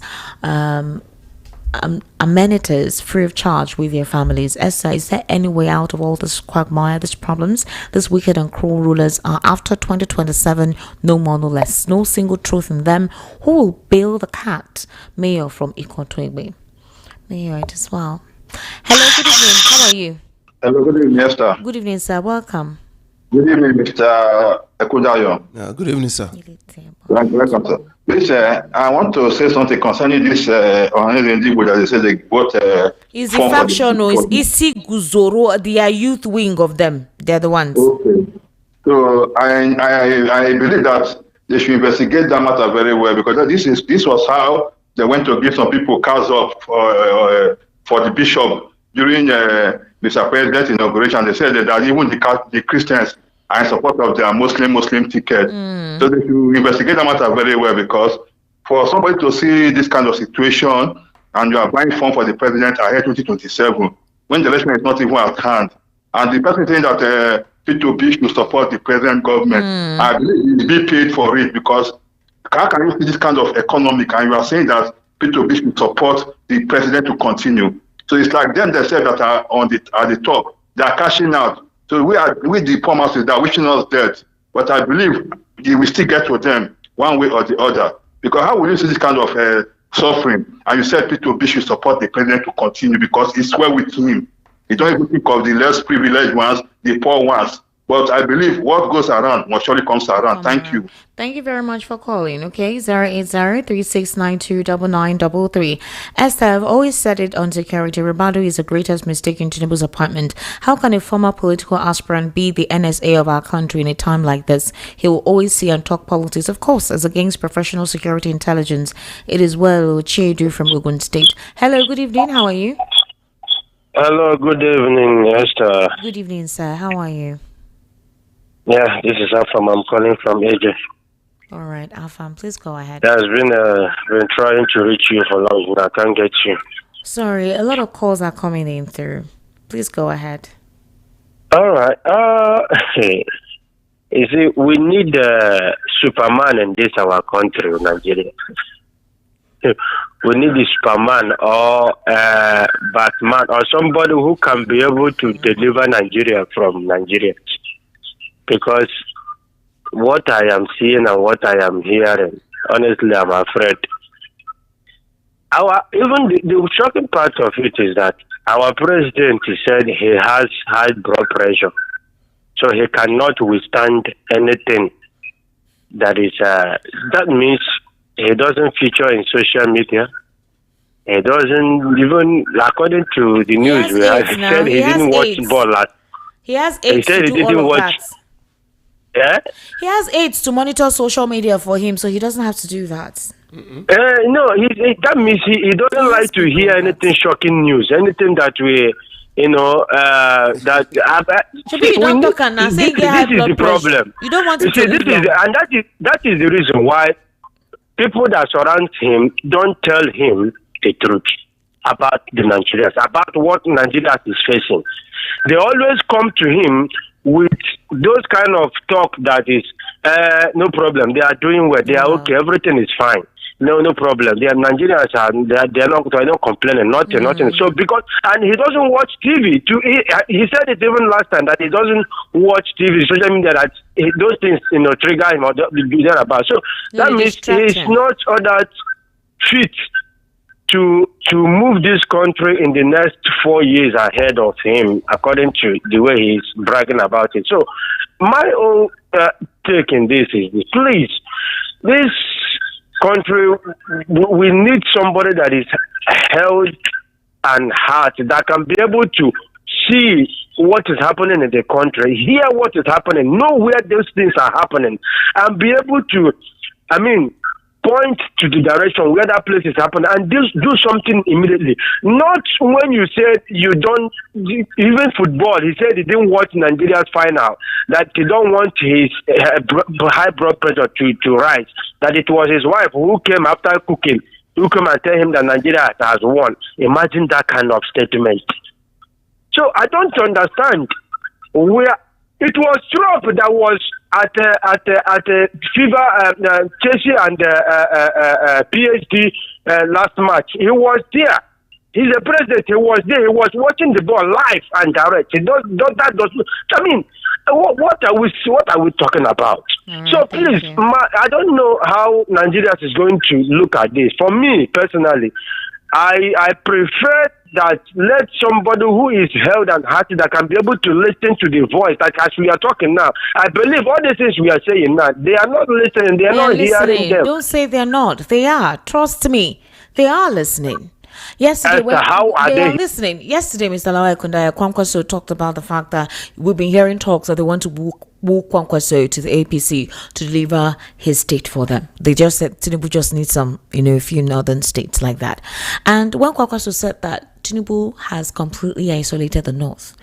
amenities free of charge with their families. Esther, is there any way out of all this quagmire, these problems? These wicked and cruel rulers are after 2027, no more, no less. No single truth in them. Who will bail the cat? Mayor from Ikotwegbe. Mayor, it as well. Hello, good evening. How are you? Hello, good evening, Esther. Good evening, sir. Welcome. Good evening, Mr. Ekudayo. Good evening, sir. Welcome, sir. Please, I want to say something concerning this on that they say they got is the faction or is Isi Guzoro? They are youth wing of them. They're the ones. Okay. So I believe that they should investigate that matter very well, because this was how they went to give some people cars up for the bishop during Mr. President's inauguration. They said that even the Christians are in support of their Muslim ticket. So they should investigate that matter very well, because for somebody to see this kind of situation and you are buying form for the president ahead 2027, when the election is not even at hand, and the person saying that P2B should support the present government, I believe he'll be paid for it, because how can you see this kind of economic and you are saying that P2B should support the president to continue? So it's like them themselves that are at the top. They are cashing out. So we the poor masses that are wishing us death. But I believe we still get to them one way or the other. Because how will you see this kind of suffering? And you said P2B should support the president to continue because it's well with him. You don't even think of the less privileged ones, the poor ones. But I believe what goes around must surely comes around. Thank you. Thank you very much for calling. Okay, 080-3692-9933. Esther, I've always said it on security. Ribado is the greatest mistake in Tinubu's appointment. How can a former political aspirant be the NSA of our country in a time like this? He will always see and talk politics, of course, as against professional security intelligence. It is well Chiedu from Ogun State. Hello, good evening. How are you? Hello, good evening, Esther. Good evening, sir. How are you? Yeah, this is Afam. I'm calling from AJ. All right, Afam, please go ahead. There's been trying to reach you for long, but I can't get you. Sorry, a lot of calls are coming in through. Please go ahead. All right. You see, we need Superman in this our country, Nigeria. We need a Superman or Batman or somebody who can be able to deliver Nigeria from Nigeria. Because what I am seeing and what I am hearing, honestly, I'm afraid. The shocking part of it is that our president said he has high blood pressure, so he cannot withstand anything that is. That means he doesn't feature in social media. He doesn't even, according to the news, he said he didn't watch ball last. He has aides to do all of that. Yeah? He has aides to monitor social media for him, so he doesn't have to do that. No, that means he doesn't like to hear anything shocking news, anything that we, you know, that. You don't talk and now say this is the problem. You don't want to see, that is the reason why people that surround him don't tell him the truth about the Nigerians, about what Nigeria is facing. They always come to him with those kind of talk that is no problem. They are doing well. They are okay. Everything is fine. No problem. The Nigerians they're not complaining. Nothing. So and he doesn't watch TV. He said it even last time that he doesn't watch TV, social media. That those things trigger him or be there about. So that means he's not all that fit to move this country in the next 4 years ahead of him, according to the way he's bragging about it. So my own take in this is this. Please, this country, we need somebody that is held and heart, that can be able to see what is happening in the country, hear what is happening, know where those things are happening, and be able to, point to the direction where that place is happening and do something immediately. Not when you said you don't, even football, he said he didn't watch Nigeria's final, that he don't want his high blood pressure to rise, that it was his wife who came after cooking, who came and tell him that Nigeria has won. Imagine that kind of statement. So I don't understand where it was Trump that was at FIFA, Chelsea and PSG last match. He was there. He's a president. He was there. He was watching the ball live and direct. What are we talking about? So please, I don't know how Nigeria is going to look at this. For me personally, I prefer that let somebody who is held and hearted, that can be able to listen to the voice, like as we are talking now. I believe all the things we are saying now, they are not listening, they are not hearing them. Don't say they're not. They are. Trust me. They are listening. Yesterday, how are they are listening. Yesterday, Mr. Lawai Kundaya Kwankwaso talked about the fact that we've been hearing talks that they want to woo Kwankwaso to the APC to deliver his state for them. They just said Tinubu just needs some, a few northern states like that. And when Kwankwaso said that Tinubu has completely isolated the north,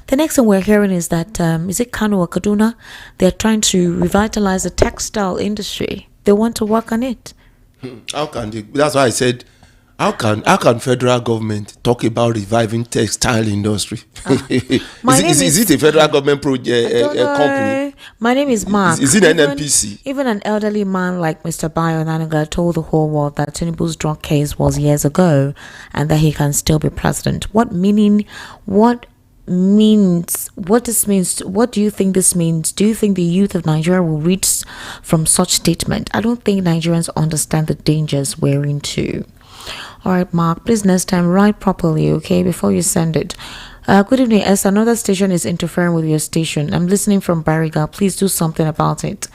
the next thing we're hearing is that is it Kano or Kaduna? They're trying to revitalize the textile industry. They want to work on it. How can they? That's why I said, how can federal government talk about reviving textile industry? Is it a federal government company? My name is Mark. Is it an NPC? Even an elderly man like Mr. Bayo Nanaga told the whole world that Tinubu's drug case was years ago and that he can still be president. What do you think this means? Do you think the youth of Nigeria will reach from such statement? I don't think Nigerians understand the dangers we're into. All right, Mark, please next time write properly, okay, before you send it. Good evening, as another station is interfering with your station. I'm listening from Bariga. Please do something about it.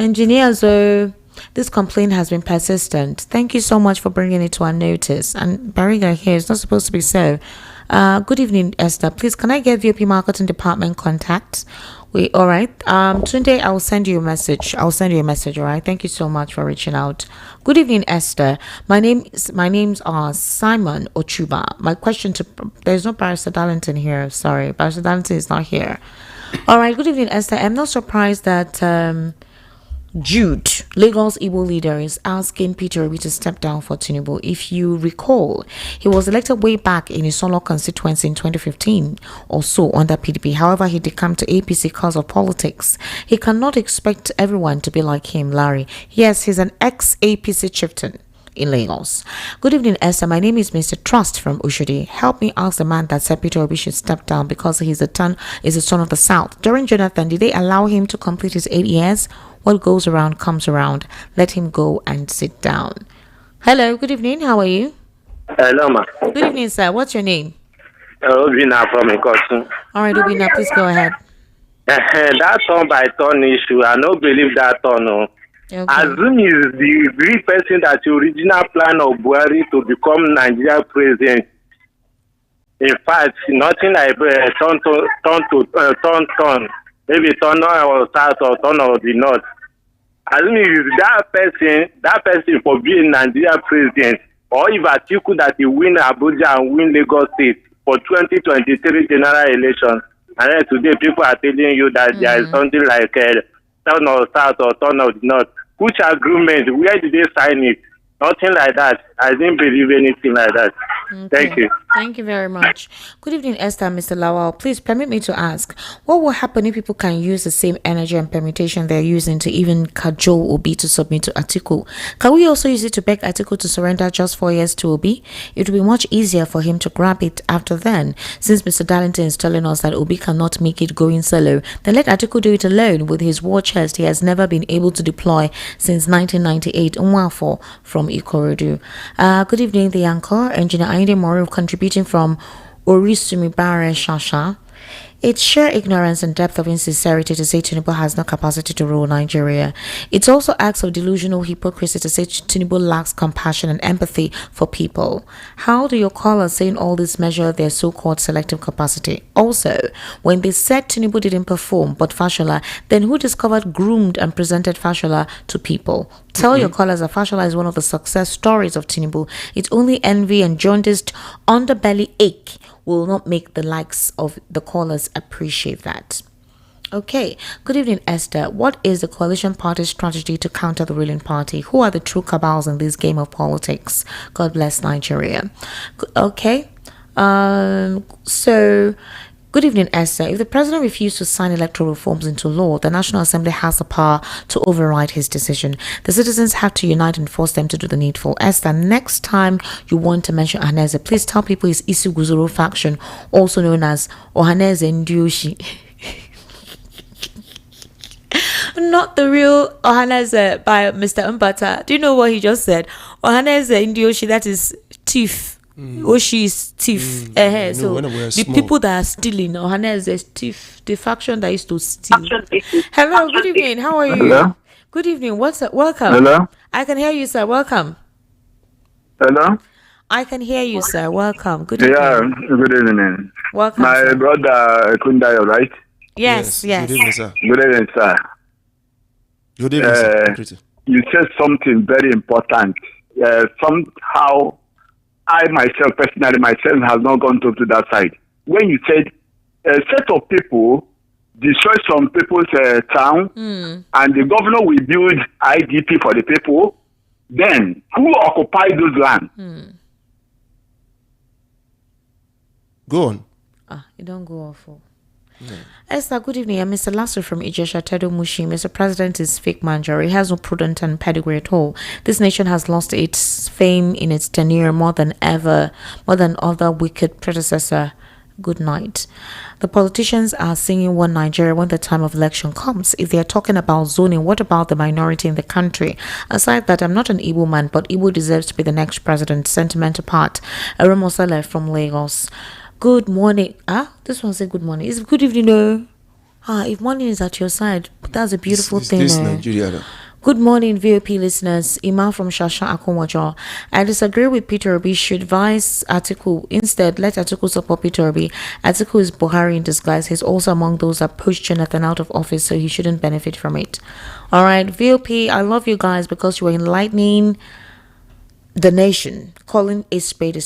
Engineer Zo, this complaint has been persistent. Thank you so much for bringing it to our notice. And Bariga here is not supposed to be so. Good evening, Esther. Please, can I get VOP Marketing Department contacts? All right. Tunde, I'll send you a message. All right. Thank you so much for reaching out. Good evening, Esther. My name's Simon Ochuba. My question there's no Barrister Darlington here. Sorry, Barrister Darlington is not here. All right. Good evening, Esther. I'm not surprised that Jude, Lagos Igbo leader, is asking Peter Obi to step down for Tinubu. If you recall, he was elected way back in his solo constituency in 2015 or so under PDP. However, he did come to APC because of politics. He cannot expect everyone to be like him, Larry. Yes, he's an ex-APC chieftain in Lagos. Good evening, Esther. My name is Mr. Trust from Ushodi. Help me ask the man that said Peter Obi should step down because he's a son of the South. During Jonathan, did they allow him to complete his 8 years? What goes around comes around. Let him go and sit down. Hello, good evening. How are you? Hello, ma. Good evening, sir. What's your name? Obina from Ikosun. All right, Obina, please go ahead. That turn by turn issue, I don't believe that turn. No. Okay. Assume is the real person that the original plan of Buhari to become Nigeria president. In fact, nothing like turn. Maybe turn or south or turn or the north. Assume is that person for being Nigeria president, or if Atiku that he win Abuja and win Lagos State for 2023 general election, and then today people are telling you that there is something like turn or south or turn or the north. Which agreement? Where did they sign it? Nothing like that. I didn't believe anything like that. Okay. Thank you. Thank you very much. Good evening, Esther, Mr. Lawal. Please permit me to ask, what will happen if people can use the same energy and permutation they're using to even cajole Obi to submit to Atiku? Can we also use it to beg Atiku to surrender just 4 years to Obi? It will be much easier for him to grab it after then. Since Mr. Darlington is telling us that Obi cannot make it going solo, then let Atiku do it alone with his war chest he has never been able to deploy since 1998. Umwafo from Ikorodu. Good evening, the anchor, Engineer Ainde Moro, contributing from Orisumibare Shasha. It's sheer ignorance and depth of insincerity to say Tinubu has no capacity to rule Nigeria. It's also acts of delusional hypocrisy to say Tinubu lacks compassion and empathy for people. How do your callers saying all this measure their so-called selective capacity? Also, when they said Tinubu didn't perform but Fashola, then who discovered, groomed and presented Fashola to people? Tell your callers that Fashola is one of the success stories of Tinubu. It's only envy and jaundiced underbelly ache will not make the likes of the callers appreciate that. Okay, good evening, Esther. What is the coalition party's strategy to counter the ruling party? Who are the true cabals in this game of politics? God bless Nigeria. Okay, so good evening, Esther. If the president refused to sign electoral reforms into law, the National Assembly has the power to override his decision. The citizens have to unite and force them to do the needful. Esther, next time you want to mention Ohaneze, please tell people it's Isu Guzuru faction, also known as Ohaneze Ndioshi. Not the real Ohaneze by Mr. Mbata. Do you know what he just said? Ohaneze Ndioshi, that is thief. Oshi is thief. So the people that are stealing, Ohaneze is thief. The faction that used to steal. Hello, good evening. How are you? Hello. Good evening. What's up? Welcome. Hello. I can hear you, sir. Welcome. Hello. I can hear you, sir. Welcome. Good evening. Yeah, good evening. Welcome. My sir. brother Kundayo, right? Yes. Good evening, sir. Good evening, sir. Good evening, sir. You said something very important. Somehow, I myself, personally, has not gone to that side. When you said a set of people destroy some people's town and the governor will build IDP for the people, then who occupy those lands? Go on. You don't go awful. Esther, good evening. I'm Mr. Lasso from Ijesha Tedo Mushi. Mr. President is fake manager. He has no prudence and pedigree at all. This nation has lost its fame in its tenure more than other wicked predecessor. Good night. The politicians are singing one Nigeria when the time of election comes. If they are talking about zoning, what about the minority in the country? Aside that, I'm not an Igbo man, but Igbo deserves to be the next president. Sentiment apart. Eremosele from Lagos. Good morning. This one said good morning. It's good evening, no. If morning is at your side, that's a beautiful thing. This Nigeria. Good morning, VOP listeners. Iman from Shasha Akonwajo. I disagree with Peter Obi. Should advise Atiku. Instead, let Atiku support Peter Obi. Atiku is Buhari in disguise. He's also among those that pushed Jonathan out of office, so he shouldn't benefit from it. All right, VOP, I love you guys because you are enlightening the nation, calling a spade.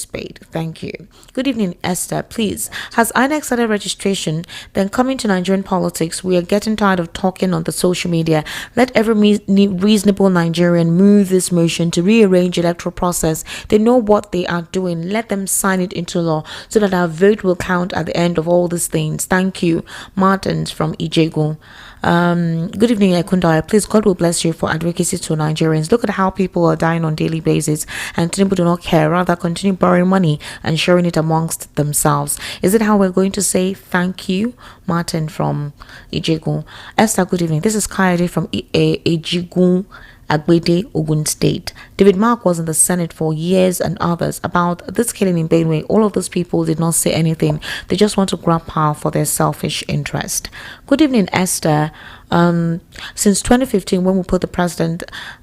Thank you. Good evening, Esther. Please, has INEC started registration? Then coming to Nigerian politics, we are getting tired of talking on the social media. Let every reasonable Nigerian move this motion to rearrange electoral process. They know what they are doing. Let them sign it into law so that our vote will count at the end of all these things. Thank you. Martins from Ijegu. Good evening, Ekundaya. Please, God will bless you for advocacy to Nigerians. Look at how people are dying on a daily basis, and Tinubu do not care. Rather, continue borrowing money and sharing it amongst themselves. Is it how we're going to say thank you? Martin from Ijegu. Esther, good evening. This is Kayode from Ijegu. Agbede, Ogun State. David Mark was in the Senate for years and others. About this killing in Benue, all of those people did not say anything. They just want to grab power for their selfish interest. Good evening, Esther. Since 2015, when we put the president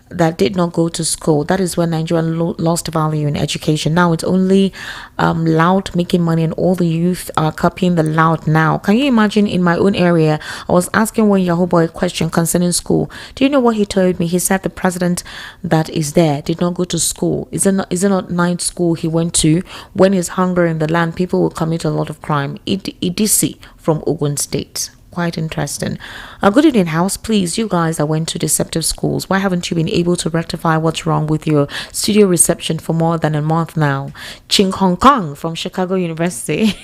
that did not go to school, that is when Nigeria lost value in education. Now it's only loud making money, and all the youth are copying the loud now. Can you imagine? In my own area, I was asking one Yahoo boy a question concerning school. Do you know what he told me? He said the president that is there did not go to school. Is it not night school he went to? When there's hunger in the land, people will commit a lot of crime. EDC from Ogun State. Quite interesting. Good evening, house. Please, you guys that went to deceptive schools, why haven't you been able to rectify what's wrong with your studio reception for more than a month now? Ching Hong Kong from Chicago University.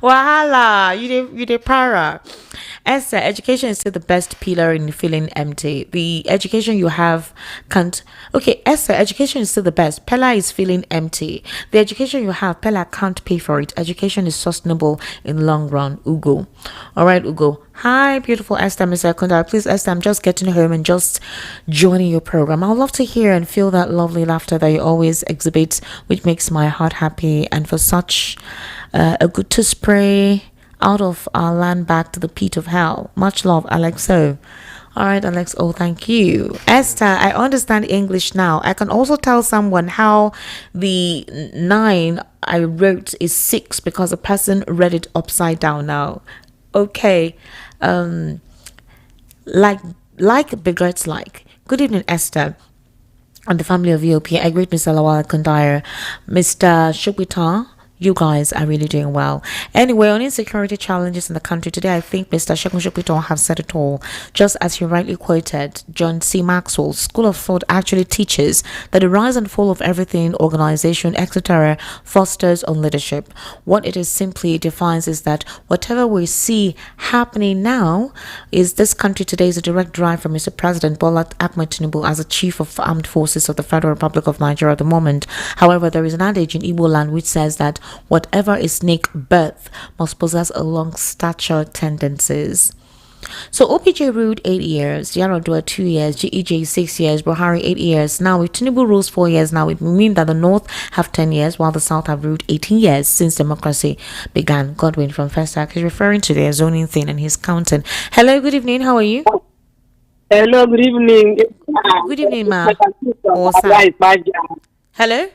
Wahala, you de para. Esther, education is still the best pillar in feeling empty. The education you have can't. Okay, Esther, education is still the best. Pella is feeling empty. The education you have, Pella can't pay for it. Education is sustainable in long run. Ugo. All right, Ugo. Hi, beautiful Esther, Mr. Kunda. Please, Esther, I'm just getting home and just joining your program. I'd love to hear and feel that lovely laughter that you always exhibit, which makes my heart happy. And for such a good to spray out of our land back to the pit of hell. Much love, Alex. All right, Alex. Oh, thank you. Esther, I understand English now. I can also tell someone how the 9 I wrote is 6 because the person read it upside down now. Okay. Like begrets like. Good evening, Esther. And the family of VOP. I greet Mr. Lawal Kundire, Mr. Shubita. You guys are really doing well. Anyway, on insecurity challenges in the country today, I think Mr. Shekun have said it all. Just as he rightly quoted, John C. Maxwell's School of Thought actually teaches that the rise and fall of everything, organization, etc., fosters on leadership. What it is simply defines is that whatever we see happening now is this country today is a direct drive from Mr. President Bola Ahmed Tinubu as a chief of armed forces of the Federal Republic of Nigeria at the moment. However, there is an adage in Igbo land which says that whatever is snake birth must possess a long stature tendencies. So OPJ ruled 8 years, Yaradua 2 years, GEJ 6 years, Buhari 8 years. Now if Tinubu rules 4 years now, it will mean that the North have 10 years while the South have ruled 18 years since democracy began. Godwin from First Act is referring to their zoning thing and he's counting. Hello, good evening, how are you? Hello, good evening. Good evening, ma. What's up? Hello?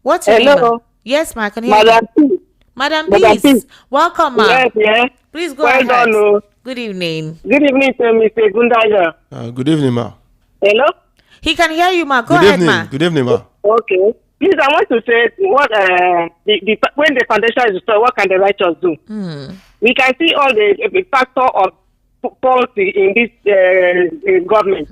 What's your name, ma? Yes, ma, I can hear you. Madam Peace. Welcome, ma. Yes. Please go ahead. Done, good evening. Good evening to Mr. Gundaja. Good evening, ma. Hello? He can hear you, ma. Go ahead, ma. Good evening, ma. Okay. Please, I want to say what when the foundation is destroyed, what can the righteous do? We can see all the factor of policy in this government.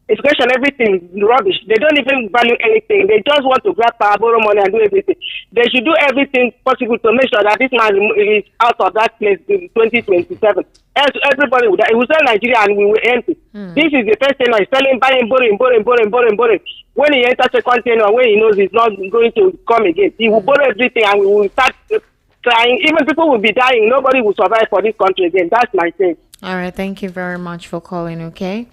Education, everything rubbish. They don't even value anything. They just want to grab power, borrow money, and do everything. They should do everything possible to make sure that this man is out of that place in 2027. Else, everybody would die. It will sell Nigeria and we will empty. This is the first thing he's selling, buying, borrowing. When he enters a container, when he knows he's not going to come again, he will borrow everything and we will start trying. Even people will be dying. Nobody will survive for this country again. That's my thing. All right, thank you very much for calling, okay?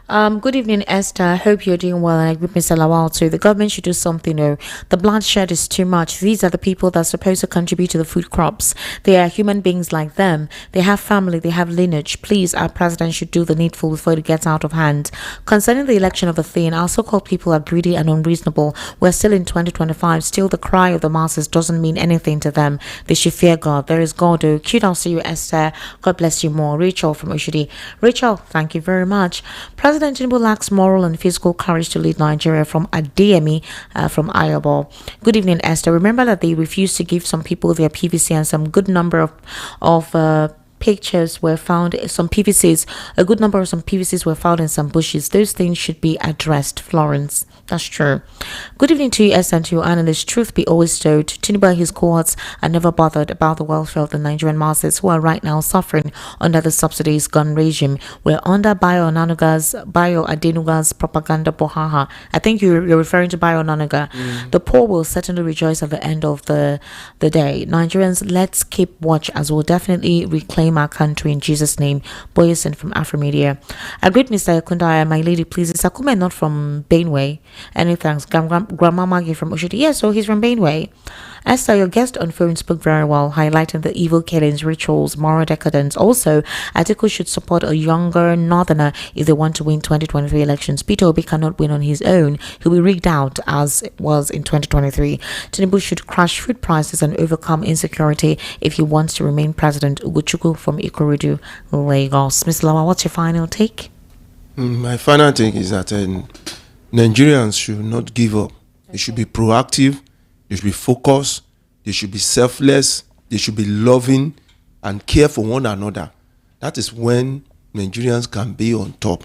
Good evening, Esther. I hope you're doing well, and I agree with Mr. Lawal too. The government should do something. The bloodshed is too much. These are the people that are supposed to contribute to the food crops. They are human beings like them. They have family, they have lineage. Please, our president should do the needful before it gets out of hand. Concerning the election of the thing, our so-called people are greedy and unreasonable. We're still in 2025. Still, the cry of the masses doesn't mean anything to them. They should fear God. There is God. Kudos to you, Esther. God bless you more. Rachel from Oshodi. Rachel, thank you very much. President Tinubu lacks moral and physical courage to lead Nigeria, from Adeyemi from Ayabo. Good evening, Esther. Remember that they refused to give some people their PVC, and some good number of pictures were found. Some PVCs, a good number of some PVCs were found in some bushes. Those things should be addressed, Florence. That's true. Good evening to you, S, and to your analysts. Truth be always told, Tinubu and his cohorts are never bothered about the welfare of the Nigerian masses who are right now suffering under the subsidies gun regime. We're under Bayo Adenuga's propaganda bohaha. I think you're referring to Bayo Onanuga. The poor will certainly rejoice at the end of the day. Nigerians, let's keep watch, as we'll definitely reclaim reclaim our country in Jesus' name. Boyson from Afromedia. I greet Mr. Kundaya, my lady, please. Is Akume not from Bainway? Any thanks. Grandma Maggie from Oshodi. Yes, so he's from Bainway. Esther, your guest on phone spoke very well, highlighting the evil killings, rituals, moral decadence. Also, Atiku should support a younger northerner if they want to win 2023 elections. Peter Obi cannot win on his own. He'll be rigged out as it was in 2023. Tinubu should crash food prices and overcome insecurity if he wants to remain president. Ugochukwu from Ikorodu, Lagos. Ms. Lawa, what's your final take? My final take is that Nigerians should not give up. They should be proactive. They should be focused, they should be selfless, they should be loving and care for one another. That is when Nigerians can be on top.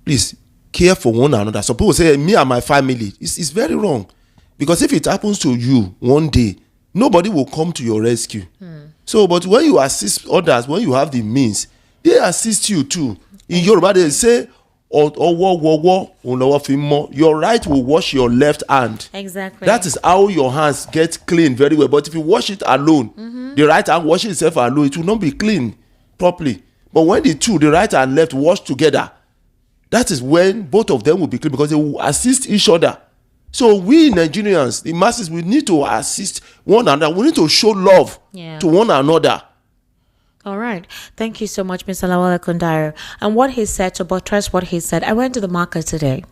Please, care for one another. Some people say, me and my family. It's very wrong. Because if it happens to you one day, nobody will come to your rescue. So, but when you assist others, when you have the means, they assist you too. In Yoruba, they say, your right will wash your left hand. Exactly. That is how your hands get clean very well. But if you wash it alone, the right hand wash itself alone, it will not be clean properly. But when the two, the right and left, wash together, that is when both of them will be clean because they will assist each other. So we Nigerians, the masses, we need to assist one another. We need to show love to one another. All right. Thank you so much, Mr. Lawala Kundaro. And what he said, to buttress what he said, I went to the market today.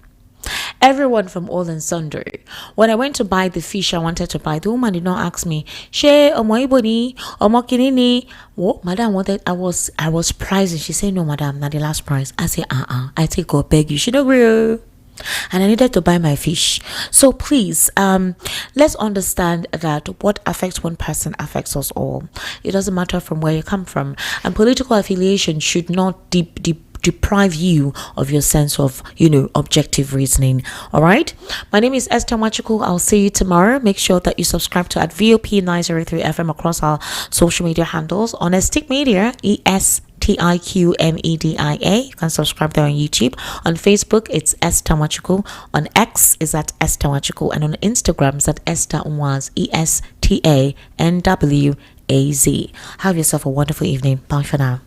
Everyone from all and sundry. When I went to buy the fish I wanted to buy, the woman did not ask me, "She omo iboni, omo kinini." What, madam? Wanted? I was pricing. She said, "No, madam, not the last price." I say, I take go beg you. She don't agree. And I needed to buy my fish. So please, let's understand that what affects one person affects us all. It doesn't matter from where you come from. And political affiliation should not deprive you of your sense of, objective reasoning. All right. My name is Esther Machuku. I'll see you tomorrow. Make sure that you subscribe to VOP 903 FM across our social media handles on Estic Media, ESTIQMEDIA. You can subscribe there on YouTube. On Facebook, it's Esther Machuku. On X is at Esther Machuku. And on Instagram, it's at Esther Nwaz, ESTANWAZ. Have yourself a wonderful evening. Bye for now.